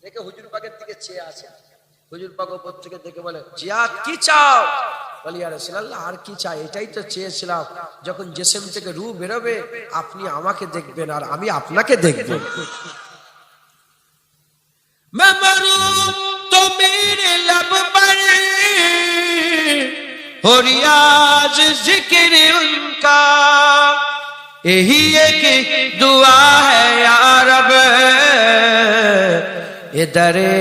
দেখে হুজুর পাকের দিকে চেয়ে আছে। হুজুর পাক উপর থেকে দেখে বলে, জিয়াদ কি চাও? বলি ইয়া রাসূলুল্লাহ আর কি চাই, এটাই তো চেয়েছিলাম, যখন জিসম থেকে রূহ বেরোবে আপনি আমাকে দেখবেন আর আমি আপনাকে দেখব। मैं मरूं तो मेरे लब पर हो रियाज जिक्र उनका, यही एक दुआ है या रब इधरे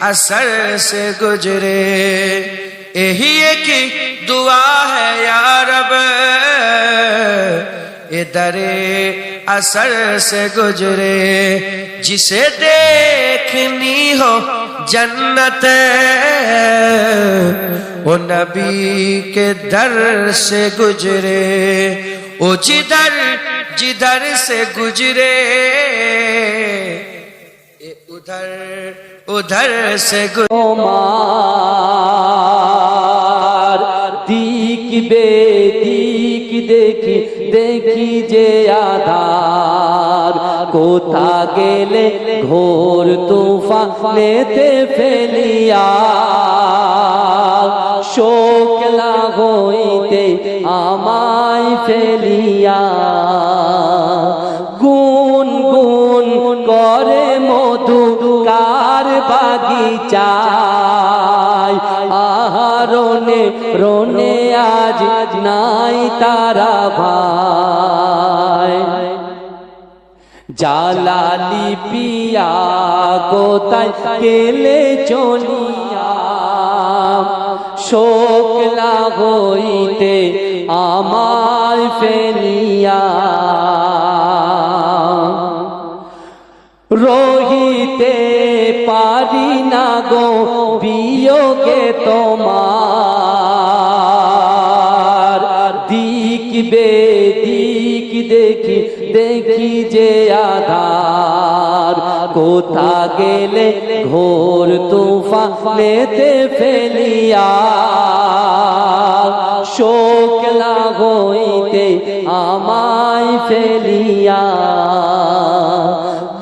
असर से गुजरे, यही एक दुआ है या रब इधरे असर से गुजरे, जिसे देखनी हो जन्नत वो नबी के दर से गुजरे, वो जिधर जिधर से गुजरे उधर उधर से দিক বেদিক দেখি দেখি যে আধার, কোথা গেলে ঘোর তুফানেতে ফেলিয়া, শোক লাগইতে আমায় ফেলিয়া, গুন গুন করে মধু কার বাগিচায়, আহারনে রনে আজ নাই তারা ভাই, জালালি পিয়া কোথায় গেলে চলিয়া, শোক লাগইতে আমায় ফেলিয়া, রহিতে পারি না গো বিয়োগে তোমার, দিক বেদিক দেখি দেখি যে আধার, কোথা গেলে ঘোর তুফানেতে ফেলিয়া, শোক লাগইতে আমায় ফেলিয়া,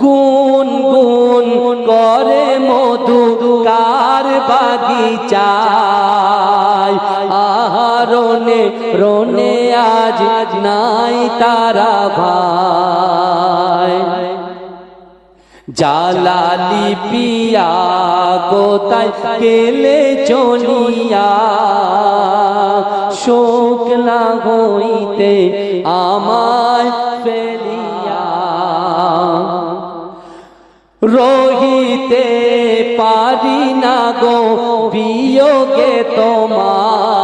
গুন গুন করে মধু কার বাগিচায়, আহারনে রনে আজ নাই তারা ভাই, জালালি পিয়া কোথায় গেলে চলিয়া, শোক লাগইতে আমায় ফেলিয়া, রহিতে পারি না গো বিয়োগে তোমার,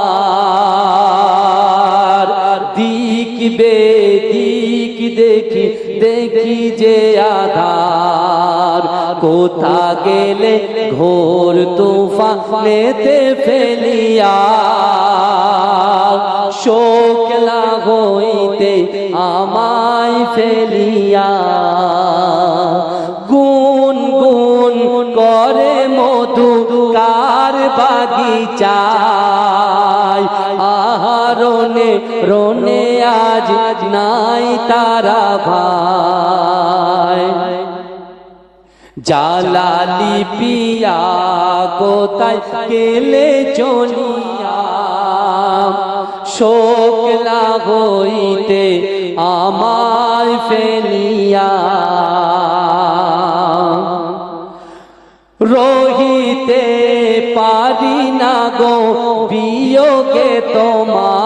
দিক বেদিক দেখি দেখি যে আধার, কোথা গেলে ঘোর তুফানেতে ফেলিয়া শোকলা হইতে আমায় ফেলিয়া গুন গুন করে মধু কার বাগিচায় আহারনে রনে আজ নাই তারা ভাই জালালি পিয়া কোথায় গেলে চলিয়া শোকলা হইতে আমায় ফেলিয়া রহিতে পারি না গো বিয়োগে তোমার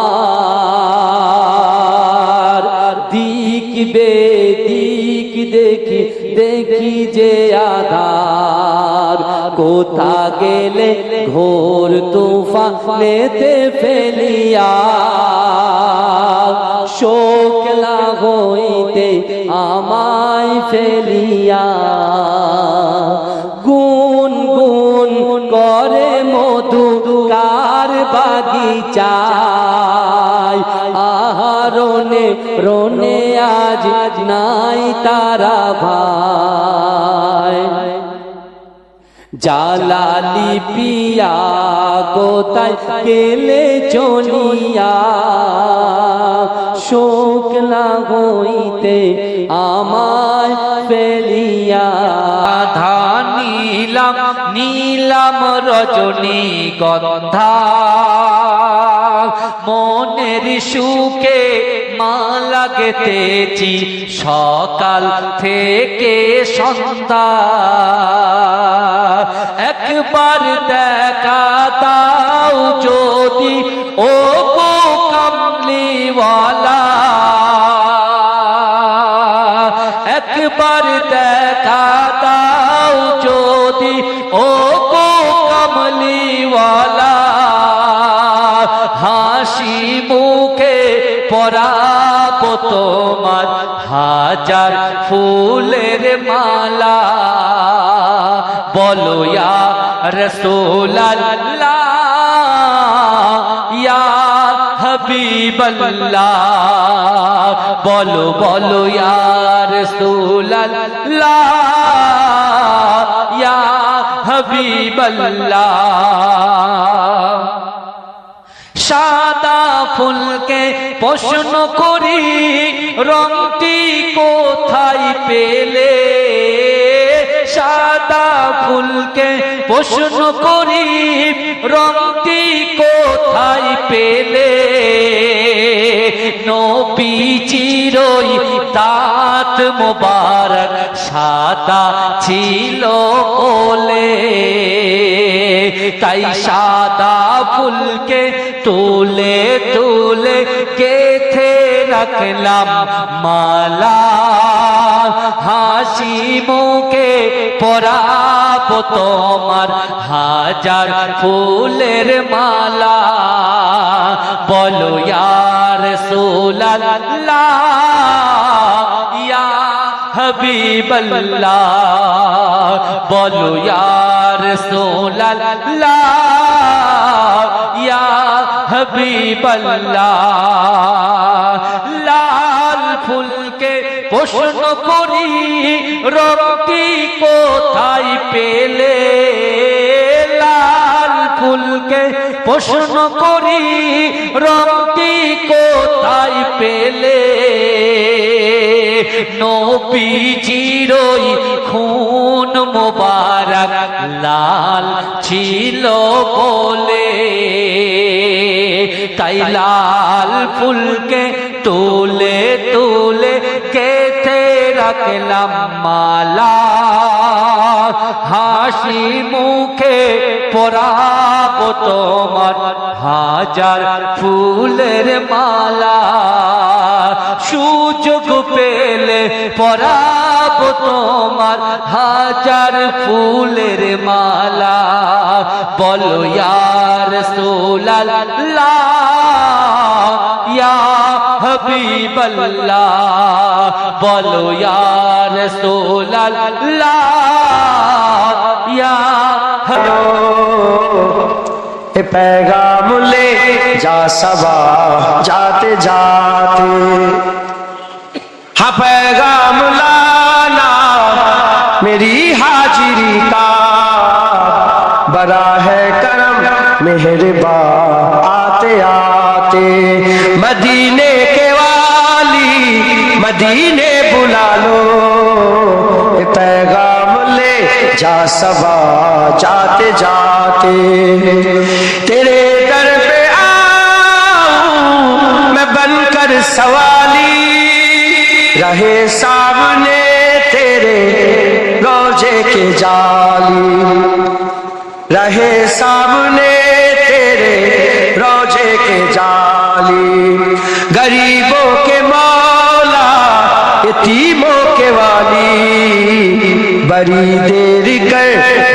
দিক বেদিক দেখি দেখি যে আধার কোথা গেলে ঘোর তুফানেতে ফেলিয়া শোকলা হইতে আমায় ফেলিয়া গুন গুন করে মধু কার বাগিচায় আহারনে রনে আজ নাই তারা ভাই জালালি পিয়া কোথায় গেলে চলিয়া শোকলা হইতে আমায় ফেলিয়া রাধা নীলাম নীলাম রজনী গন্ধা মনের সুখে মালা গেথেছি সকাল থেকে সন্ধ্যা একবার দেখা দাও যদি ও গো কামলিওয়ালা একবার দেখা দাও যদি ও গো কমলিওয়ালা হাসি মুখে পরাব তোমার হাজার ফুলের মালা বলো ইয়া রাসূলুল্লাহ ইয়া হাবিবাল্লাহ বলো বলো ইয়া রাসূলুল্লাহ ইয়া হাবিবাল্লাহ সাদা ফুলকে প্রশ্ন করি রংটি কোথায় পেলে সাদা ফুলকে প্রশ্ন করি রংটি কোথায় পেলে নবীজিরই দাঁত মোবারক সাদা ছিল বলে তাই সাদা ফুলকে তুলে তুলে গেথে রাখলাম মালা হাসি মুখে পরাব তোমার হাজার ফুলের মালা বলো ইয়া রাসূলুল্লাহ ইয়া হাবিবাল্লাহ বলো ইয়া রাসূলুল্লাহ ইয়া হাবিবাল্লাহ লাল ফুলকে প্রশ্ন করি রংটি কোথায় পেলে লাল ফুলকে প্রশ্ন করি রংটি কোথায় পেলে নবীজিরই খুন মোবারক লাল ছিল বলে তাই লাল ফুলকে তুলে তুলে গেথে রাখলাম মালা হাসি মুখে পরাব তোমার হাজার ফুলের মালা সুযোগ পেলে পরাব তোমার হাজার ফুলের মালা বলো ইয়া রাসূলুল্লাহ ইয়া হাবিবাল্লাহ বলো ইয়া রাসূলুল্লাহ ইয়া ए पैगाम ले जा सबा जाते जाते, हाँ पैगाम लाना मेरी हाजिरी का, बड़ा है करम मेहरबा आते आते, मदीने के वाली मदीने बुला लो, ए पैगाम ले जा सबा जाते जाते, तेरे दर पे आऊं मैं बनकर सवाली, रहे सामने तेरे रोजे के जाली, रहे सामने तेरे रोजे के जाली, गरीबों के मौला यतीमों के वाली, बड़ी देर कर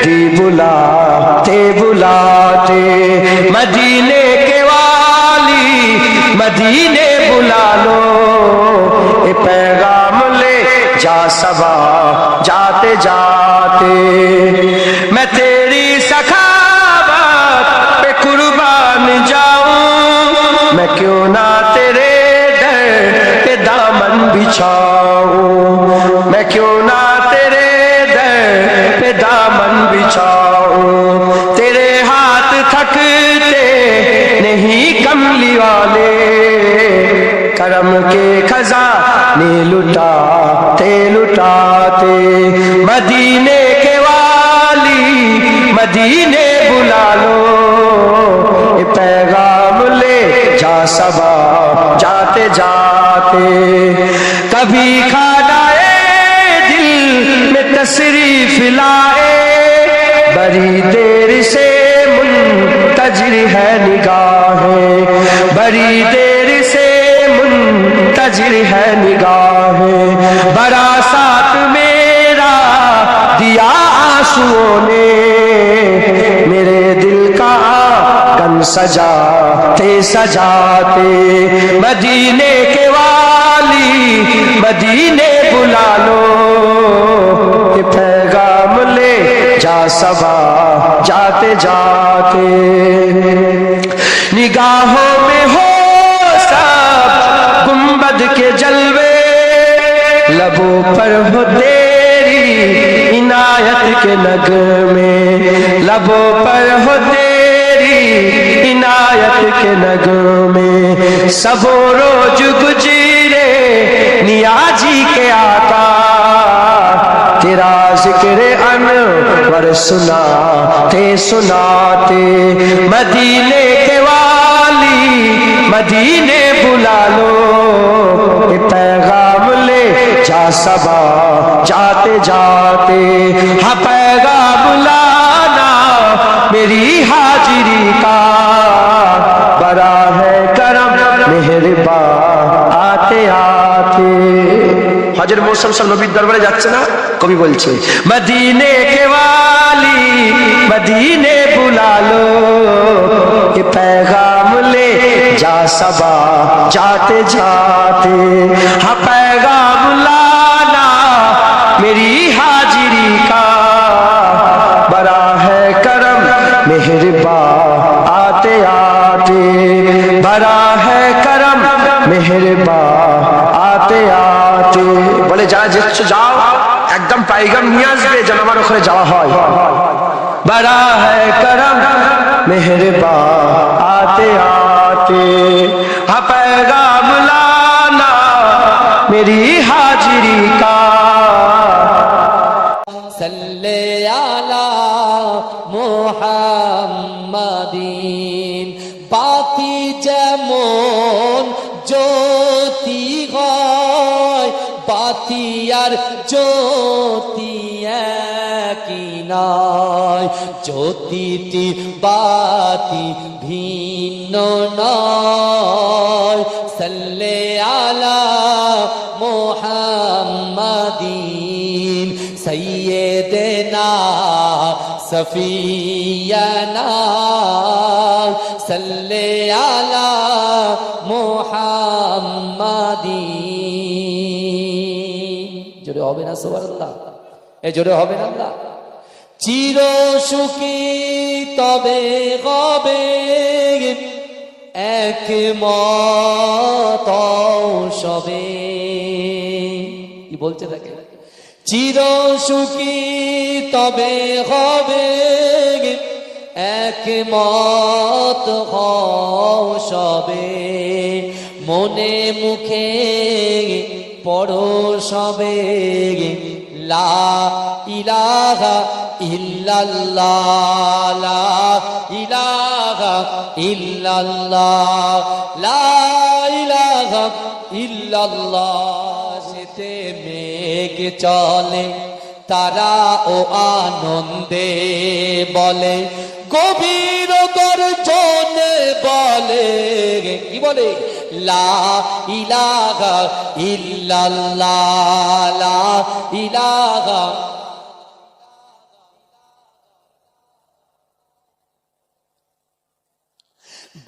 दी बुलाते बुलाते, मदीने के वाली मदीने बुला लो, ए पैगाम ले जा सबा जाते जाते, मैं तेरी सखावत पे कुर्बान जाऊं, मैं क्यों ना तेरे दर पे दामन बिछाऊं, मैं क्यों ना तेरे दर पे दामन बिछाऊं, तेरे हाथ थकते नहीं कमली वाले, करम के खजाने लुटाते लुटाते, मदीने के वाली मदीने बुला लो, ये पैगाम ले जा सबा जाते जाते, कभी खानाए दिल में तशरीफ लाए, बड़ी देर से मुंतजिर है निगाहें, बड़ी देर से मुंतजिर है निगाहें, बड़ा साथ मेरा दिया आंसुओं ने, मेरे दिल का आंगन सजाते सजाते, मदीने के वाली मदीने बुला लो, ये पैगाम ले जा सबा जाते जाते, निगाहों में हो सब गुंबद के जलवे, लबों पर हो तेरी इनायत के नगमे, लबों पर हो तेरी इनायत के नगमे, सबो रोज गुजरे नियाजी के आका, तेरा जिक्र अनवर सुनाते सुनाते, मदीने के वाली मदीने बुला लो, ये पैगाम ले जा सबा जाते जाते, हाँ पैगाम लाना मेरी हाजिरी का, बड़ा है करम मेहरबा आते आते। হজের মৌসুম সব নবীর দরবারে যাচ্ছে না, কবি বলছে মদিনে কে वाली मदीने बुला लो, ये पैगाम ले जा सबा जाते जाते, हाँ पैगाम लाना मेरी हाजिरी का, बड़ा है करम मेहरबा आते आते, बड़ा है करम मेहरबा आते आते, বলে যা যেছো যাও, একদম পাইগাম নিয়ে আসবে যেন আমার ওখানে যাওয়া হয়, बड़ा है करम मेहरबा आते आते, हाँ पैगाम लाना मेरी हाजिरी का, सल्ले आला मुहम्मदीन, बाती যেমন জ্যোতি হয়, বাতি আর জ্যোতি একই নয়, জ্যোতিটি বাতি ভিন্ন নয়, সাল্লে আলা মুহাম্মাদিন সাইয়্যিদিনা সফিয়ানা, সাল্লে আলা মুহাম্মাদিন জোরে হবে না সুবহানাল্লাহ? এ জোরে হবে না আল্লাহ? চির সুখী তবে হবে একমত সবে। কি বলছে দেখে? চির সুখী তবে হবে একমত সবে। মনে মুখে পড়ো সবে লা ইলাহা ইল্লাল্লাহ, লা ইলাহা ইল্লাল্লাহ, লা ইলাহা ইল্লাল্লাহ। সেতে মেঘ চলে তারা ও আনন্দে বলে, গভীর গর্জনে বলে, কি বলে? লা ইলাহা ইল্লাল্লাহ, লা ইলাহা।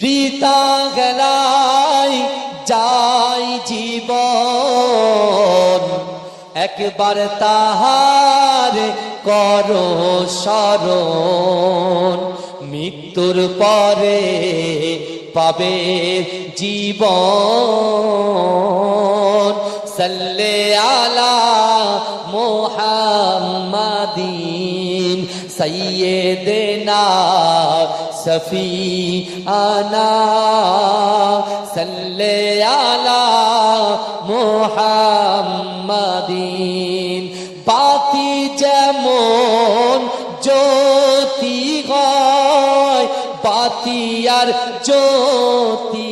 বৃথা গেলায় যাই জীবন, একবার তাহার করো স্মরণ। মৃত্যুর পরে পাবে জীবন। সাল্লে আলা মুহাম্মাদিন সাইয়্যিদিনা সফিয়ানা, সাল্লে আলা মুহাম্মাদিন। বাতি যেমন জ্যোতি হয়, বাতি আর জ্যোতি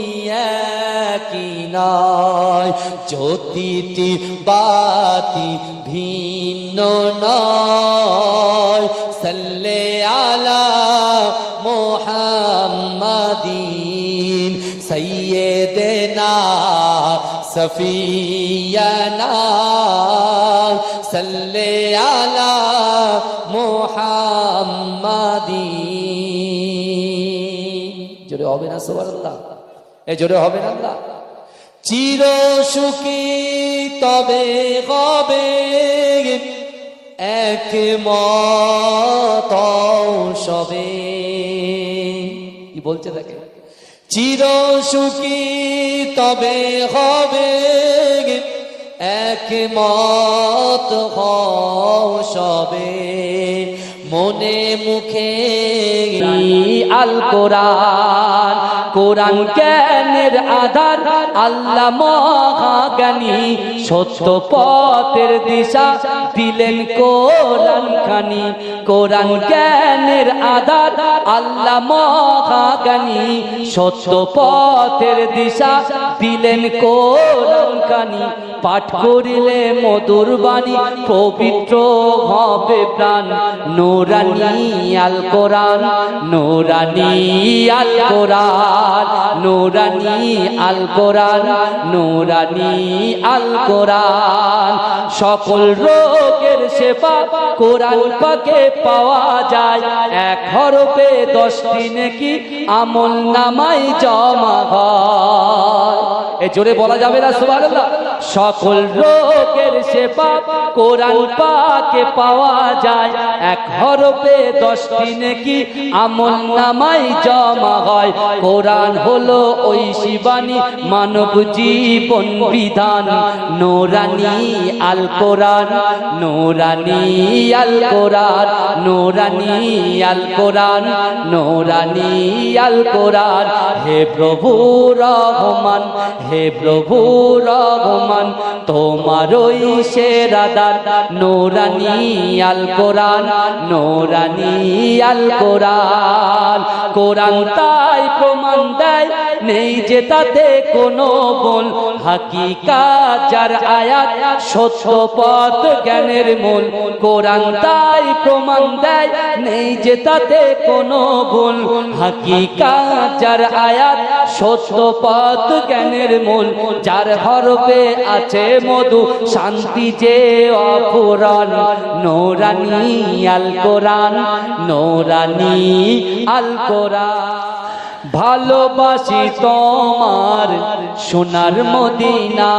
একই নয়। জ্যোতিটি বাতি ভিন্ন নয়। সাল্লে আলা মুহাম্মাদিন সাইয়্যিদিনা সফিয়ানা, সাল্লে আলা মুহাম্মাদিন। জোরে হবে না সুবহানাল্লাহ? এ জোরে হবে না আল্লাহ? চির সুখী তবে হবে একমত সবে। কি বলছে দেখে? চির সুখী তবে হবে একমত সবে। মনে মুখে আল কোরআন, কোরআন জ্ঞানের আধার, আল্লাহ মহাজ্ঞানী সত্য পথের দিশা দিলেন কোরআন খানি। কোরআন জ্ঞানের আধার, আল্লাহ মহাজ্ঞানী সত্য পথের দিশা দিলেন কোরআন খানি। পাঠ করিলে মধুর বাণী পবিত্র হবে প্রাণ। নূরানী আল কোরআন, নূরানী আল কোরআন, নূরানী আল কোরআন, নূরানী আল কোরআন। সকল রোগের সেবা কোরআন পাকে পাওয়া যায়। এক হরফে 10টি নেকি আমল নামায় জমা হয়। এ জোরে বলা যাবে না সুবহানাল্লাহ? সকল রোগের সেবা কোরআন পাকে পাওয়া যায়। এক হরফে 10টি নেকি আমল নামায় জমা হয়। কোরআন হলো ঐশী বাণী, মানব জীবন বিধান। নূরানী আল কোরআন, নূরানী আল কোরআন, নূরানী আল কোরআন, নূরানী আল কোরআন। হে প্রভু রহমান, হে প্রভু রহমান, তোমারই সেরা দান। নূরানী আল কোরআন, নূরানী আল কোরআন। কোরআন তাই প্রমাণ দেয় নেই যে তাতে কোনো ভুল। হাকিকাত যার আয়াত সত্য পথ জ্ঞানের মূল। কোরআন তাই প্রমাণ দেয় নেই যে তাতে কোনো ভুল। হাকিকাত যার আয়াত সত্য পথ জ্ঞানের মূল। যার হরফে আছে মধু শান্তি যে অপূরণ। নূরানী আল কোরআন, নূরানী আল কোরআন। ভালোবাসি তোমার সোনার মদিনা,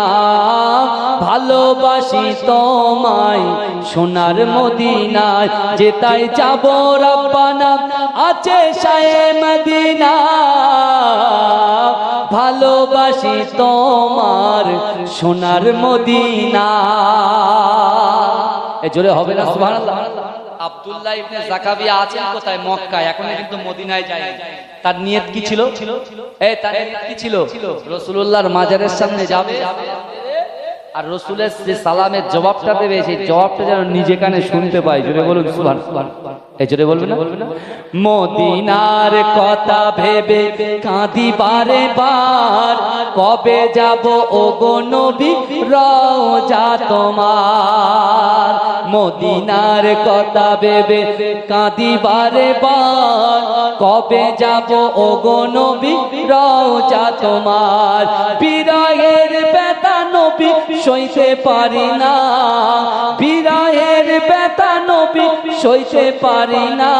ভালোবাসি তোমায় সোনার মদিনায়, যেতাই যাব রব্বানা আছে শায়ে মদিনা, ভালোবাসি তোমার সোনার মদিনা। এ জোরে হবে না সুবহানাল্লাহ। আব্দুল্লাহ ইবনে জাকাবিয়া আছেন কোথায়? মক্কায়। এখন কিন্তু মদিনায় যায়। তার নিয়ত কি ছিল? তার নিয়ত কি ছিল? রাসূলুল্লাহর মাজারের সামনে যাবে আর রাসূলের যে সালামের জবাবটা দেবে, সেই জবাবটা যেন নিজে কানে শুনতে পায়। জোরে বলুন সুবহানাল্লাহ। এই জোরে বলবেন না? মদিনার কথা ভেবে কাঁদি বারে বার, কবে যাব ওগো নবী রওজা তোমার। মদিনার কথা ভেবে কাঁদি বারে বার, কবে যাব ওগো নবী রওজা তোমার। বিরহের ব্যথা নবী সইতে পারি না, বিরহের ব্যথা নবী সইতে পারি না।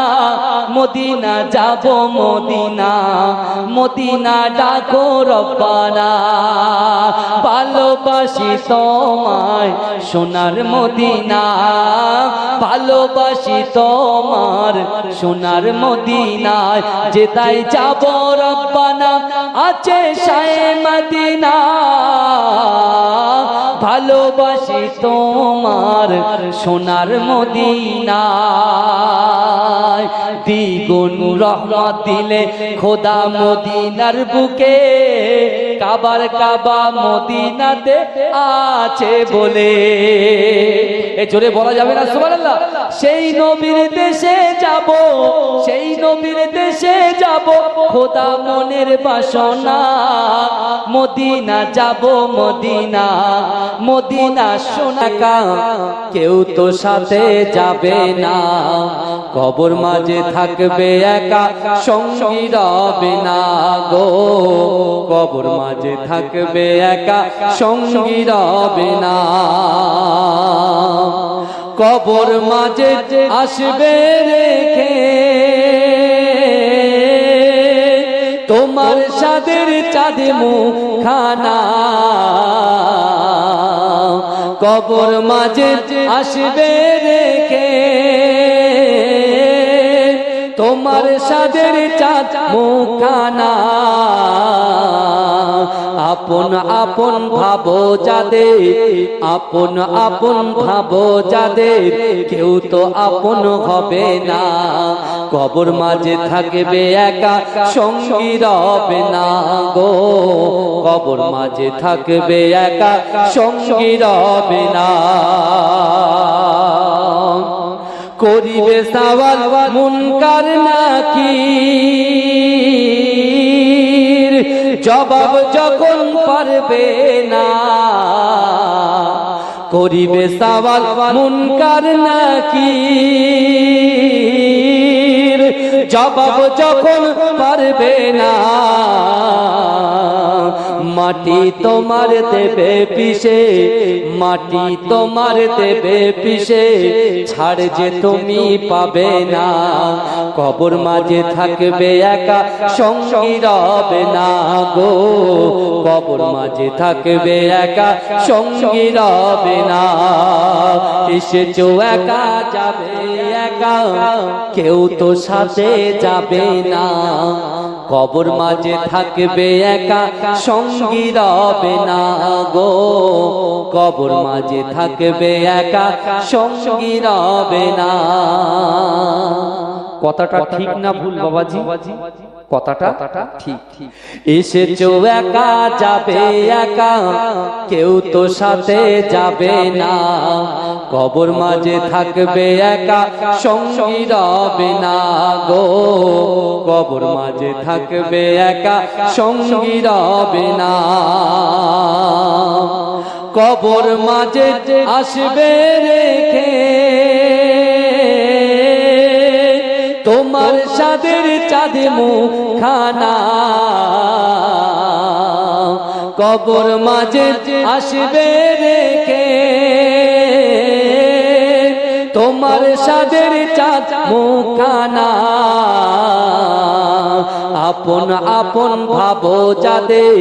মদিনা যাব মদিনা, মদিনা ডাকো রব্বানা, ভালোবাসি তোমায় সোনার মদিনা, ভালোবাসি তোমার সোনার মদিনায়, যেতাই যাব রব্বানা আছে শায়ে মদিনা, ভালোবাসি তোমার সোনার মদিনা। দ্বিগুণ রহমত দিলে খোদা মদিনার বুকে, কাবার কাবা মদিনাতে আছে বলে। এ জোরে বলা যাবে না সুবহানাল্লাহ। সেই নবীর দেশে যাব, সেই নবীর দেশে যাব, খোদা মনের বাসনা। মদিনা যাব মদিনা, মদিনা সোনাকা, কেউ তো সাথে যাবে না, কবর মাঝে থাকবে একা, সঙ্গী রবে না গো, কবর মাঝে থাকবে একা, সঙ্গী রবে না। কবর মাঝে আসবে রেখে তোমার সাদের চাঁদ মুখানা, কবর মাঝে আসবে রেখে তোমার সাদের চাঁদ মুখানা। আপন আপন ভাবো যাদের, আপন আপন ভাবো যাদের, কেউ তো আপন হবে না, কবর মাঝে থাকবে একা, সঙ্গী রবে না গো, কবর মাঝে থাকবে একা, সঙ্গী রবে না। করিবে সওয়াল মুনকার নাকির, জবাব যখন পারবে না, করিবে সওয়াল মুনকার নাকির, জবাব যখন পারবে না। মাটি তোমার দেবে পিষে, মাটি তোমার দেবে পিষে, ছাড় যে তুমি পাবে না, কবর মাঝে থাকবে একা, সঙ্গী রবে না গো, কবর মাঝে থাকবে একা, সঙ্গী রবে না। এসেছো একা যাবে একা, কেউ তো সাথে যাবে না, কবর মাঝে থাকবে একা, সঙ্গী রবে না গো, কবর মাঝে থাকবে একা, সঙ্গী রবে না। কথাটা ঠিক না ভুল বাবাজি? কথাটা ঠিক। এসেছো একা যাবে একা, কেউ তো সাথে যাবে না, কবর মাঝে থাকবে একা, সঙ্গী রবে না গো, কবর মাঝে থাকবে একা, সঙ্গী রবে না। কবর মাঝে আসবে রেখে তোমার সাদের চাঁদ মুখানা, কবর মাঝে আসবে রেখে তোমার সাদের চাঁদ মুখানা। আপন আপন ভাবো যাদের,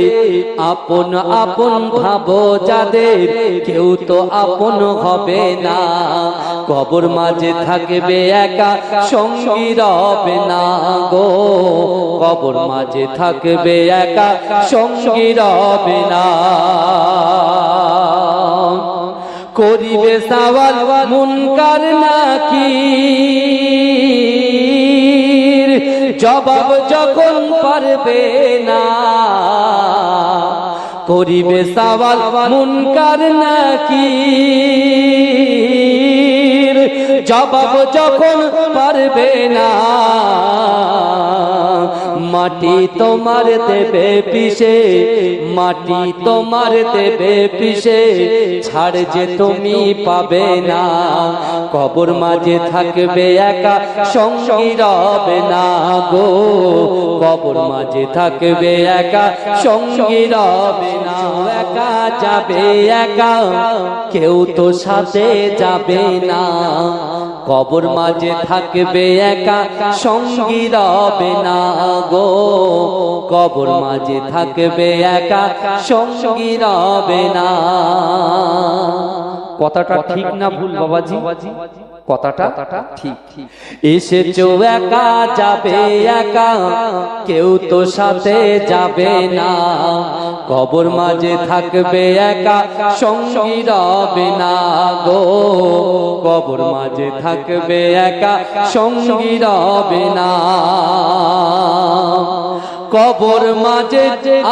আপন আপন ভাবো যাদের, কেউ তো আপন হবে না। কবর মাঝে থাকবে একা, সঙ্গী রবে না গো। কবর মাঝে থাকবে একা, সঙ্গী রবে না। করিবে সওয়াল মুনকার নাকির, জবাব যখন পারবে না। করিবে সওয়াল মুনকার নাকির, জবাব যখন পারবে না। মাটি তোমার দেবে পিষে, মাটি তোমার দেবে পিষে, ছাড় যে তুমি পাবে না। কবর মাঝে থাকবে একা, সঙ্গী রবে না গো। কবর মাঝে থাকবে একা, সঙ্গী রবে না। একা যাবে একা, কেউ তো সাথে যাবে না। কবর মাঝে থাকবে একা, সঙ্গী রবে না গো। কবর মাঝে থাকবে একা, সঙ্গী রবে না। কথাটা ঠিক না ভুল বাবাজি? কথাটা ঠিক। এসেছো একা, যাবে একা, কেউ তো সাথে যাবে না। কবর মাঝে থাকবে একা, সঙ্গী রবে না গো। কবর মাঝে থাকবে একা, সঙ্গী রবে না। কবর মাঝে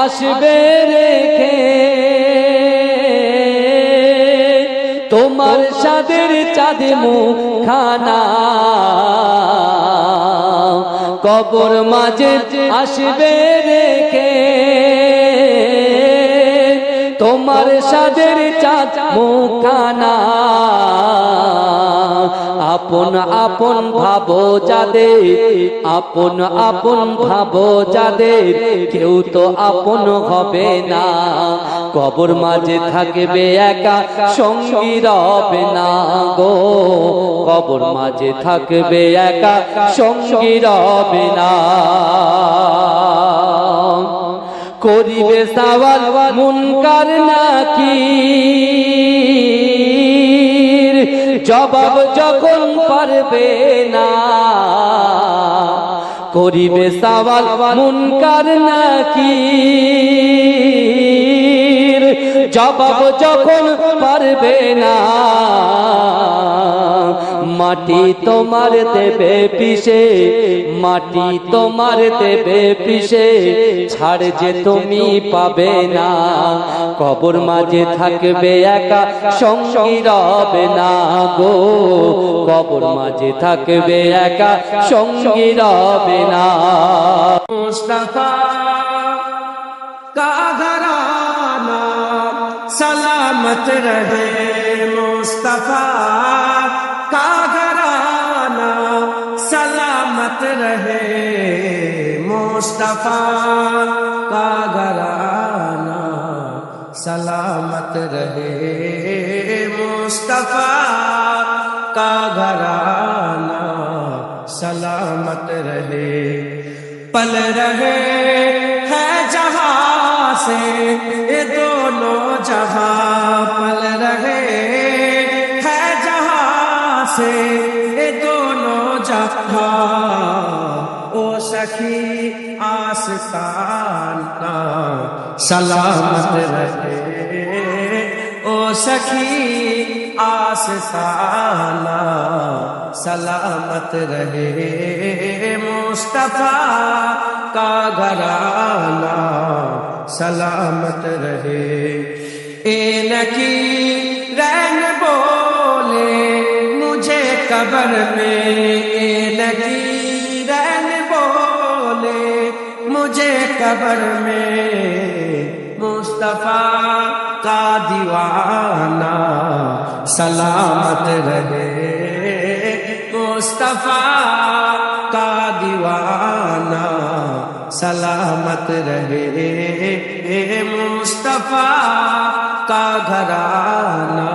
আসবে রেখে তোমার সাদের চাঁদে মুখখানা। কবর মাঝে আসবে রেখে তোমার সাদের চাঁদ মুখখানা। আপন আপন ভাবো যাদের, আপন আপন ভাবো যাদের, কেউ তো আপন হবে না। কবর মাঝে থাকবে একা, সঙ্গী রবে না গো। কবর মাঝে থাকবে একা, সঙ্গী রবে না। করিবে সওয়াল মুনকার নাকির, জবাব যখন পারবে না। করিবে সওয়াল মুনকার নাকির, জবাব যখন পারবে না। মাটি তোমার দেবে পিষে, মাটি তোমার দেবে পিষে, ছাড় যে তুমি পাবে না। কবর মাঝে থাকবে একা, সঙ্গী রবে না গো। কবর মাঝে থাকবে একা, সঙ্গী রবে না। मुस्तफा का घराना सलामत रहे, मुस्तफा का घराना सलामत रहे। मुस्तफा का घराना सलामत रहे। मुस्तफा का घराना सलामत रहे। पल रहे हैं जहां से ये दोनों जहां, पल रहे हैं जहां से ये दोनों जहां। ओ सखी आस्ताना सलामत रहे, ओ सखी आस्ताना सलामत रहे। मुस्तफा का घराना सलामत रहे। ए नकी रैन बोले मुझे कब्र में, ए नकी रैन बोले मुझे कब्र में। मुस्तफा का दीवाना सलामत रहे। मुस्तफा का दीवाना सलामत रहे। मुस्तफा का घराना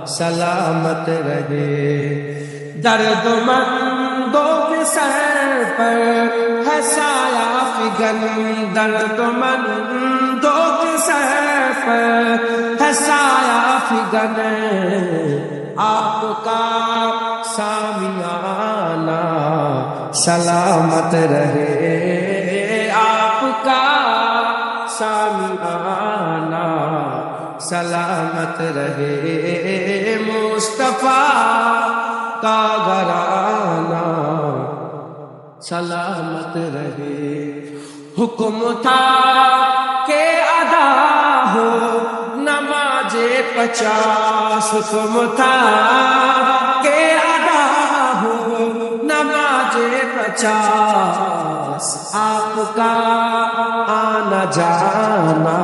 सलामत रहे। दर्दमंदों के सर पर है साया فگن درد مندوں کے سر پر ہے سایہ فگن آپ کا سامیانہ سلامت رہے آپ کا سامیانہ سلامت رہے مصطفیٰ کا گھرانہ سلامت رہے حکم تھا کہ ادا ہو نماز 50 حکم تھا کہ ادا ہو نماز 50 آپ کا آنا جانا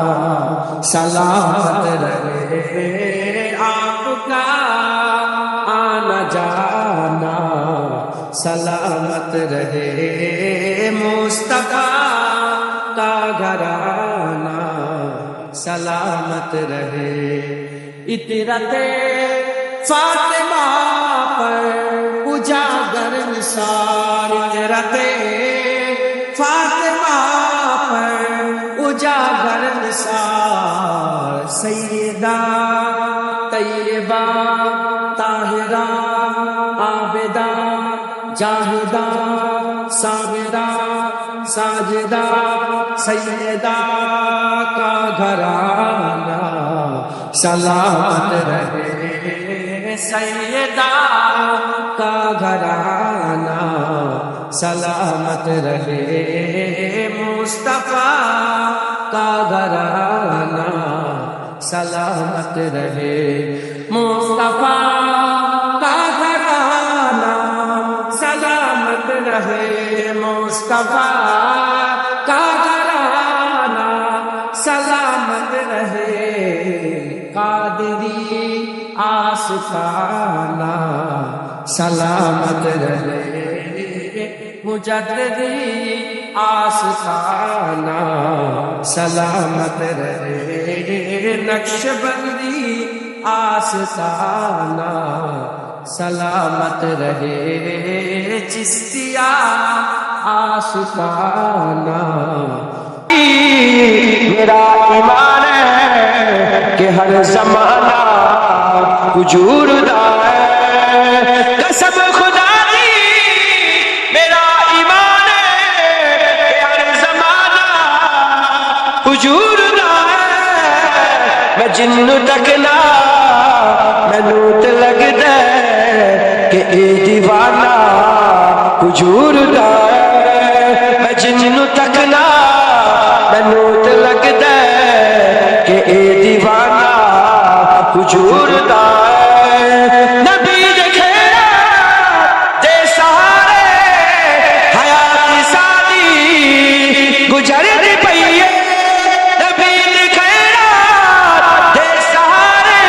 سلامت رہے آپ کا آنا جانا سلامت رہے مصطفیٰ کا گھرانہ سلامت رہے اطرت فاطمہ پر اجاگر نثار اطرت فاطمہ پر اجاگر نثار سیدہ طیبہ طاہرہ عابدہ جاہدہ صابرہ ساجدہ سیدہ کا گھرانہ سلامت رہے سیدہ کا گھرانہ سلامت رہے مصطفیٰ کا گھرانہ سلامت رہے مصطفیٰ کا گھرانہ سلامت رہے مصطفیٰ کا گھرانہ سلامت رہے قادری آستانہ سلامت رہے مجددی آستانہ سلامت رہے نقشبندی آستانہ سلامت رہے چشتیہ آستانہ میرا ایمان ہے کہ ہر زمانہ حضور دا ہے قسم خدا دی میرا ایمان ہے کہ ہر زمانہ حضور دا ہے میں جنوں تکنا مینوں تے لگدا ہے کہ اے دیوانہ حضور دا ہے میں جنوں تکنا مینوں تے لگدا ہے کہ اے دیوانہ حضور دا ہے نبی دے خیرات دے سہارے حیات سادی گزر دی پئی ہے نبی دے خیرات دے سہارے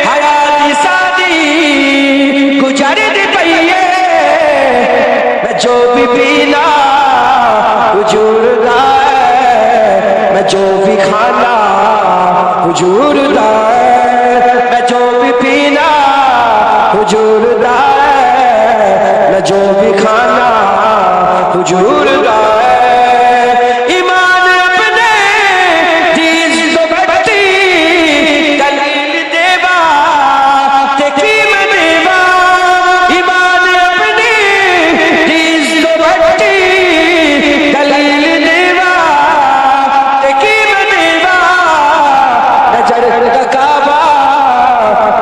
حیات سادی گزر دی پئی ہے میں جو بھی پینا حضور دا میں جو بھی کھانا حضور دا ہے میں جو بھی پینا حضور دا ہے میں جو بھی کھانا حضور دا ہے ایمان اپنے دیز تو بھٹی دلیل دیوا تکیم دیوا ایمان اپنے دیز تو بھٹی دلیل دیوا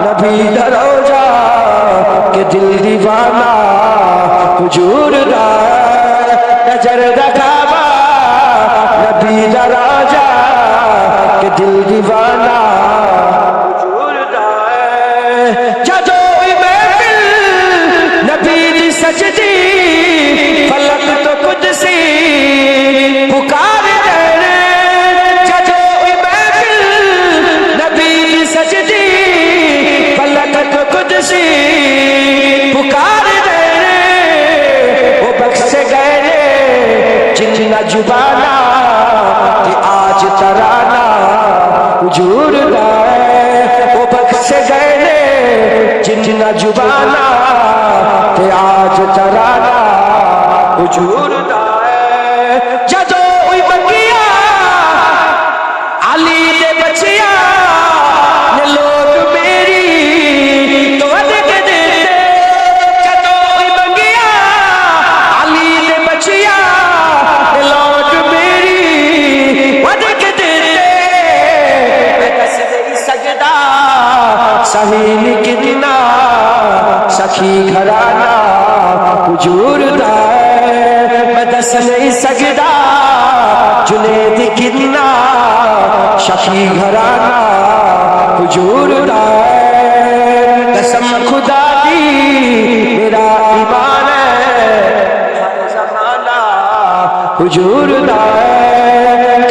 نبی دروجہ کہ دل دیوانہ حضور دا نظر دکھاوا نبی دروجہ کہ دل دیوانہ حضور دا جدو محفل نبی دی سجدی فلک تو قدسی پکار دینے جدو محفل نبی دی سجدی فلک قدسی پکار دینے وہ بخش گئے جنہ جبانا کہ آج ترانہ حضور دا وہ بخش گئے جنہ جبانا کہ آج ترانہ حضور دا جدو दस नहीं सकता जुनेद किन्ना शफी घराना हुजूर दा कसम खुदा दी मेरा ईमान है हर जमाना हुजूर दा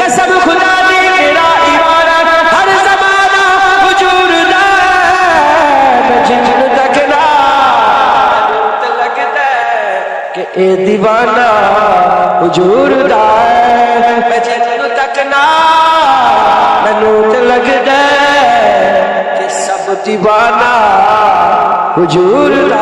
कसम खुदा दी मेरा ईमान है हर जमाना हुजूर दा मैं जिन तकना लगता है कि ए दीवाना हुजूर दा मैं जिन तकना मैनू ते लगदा कि सब दीवाना हुजूर दा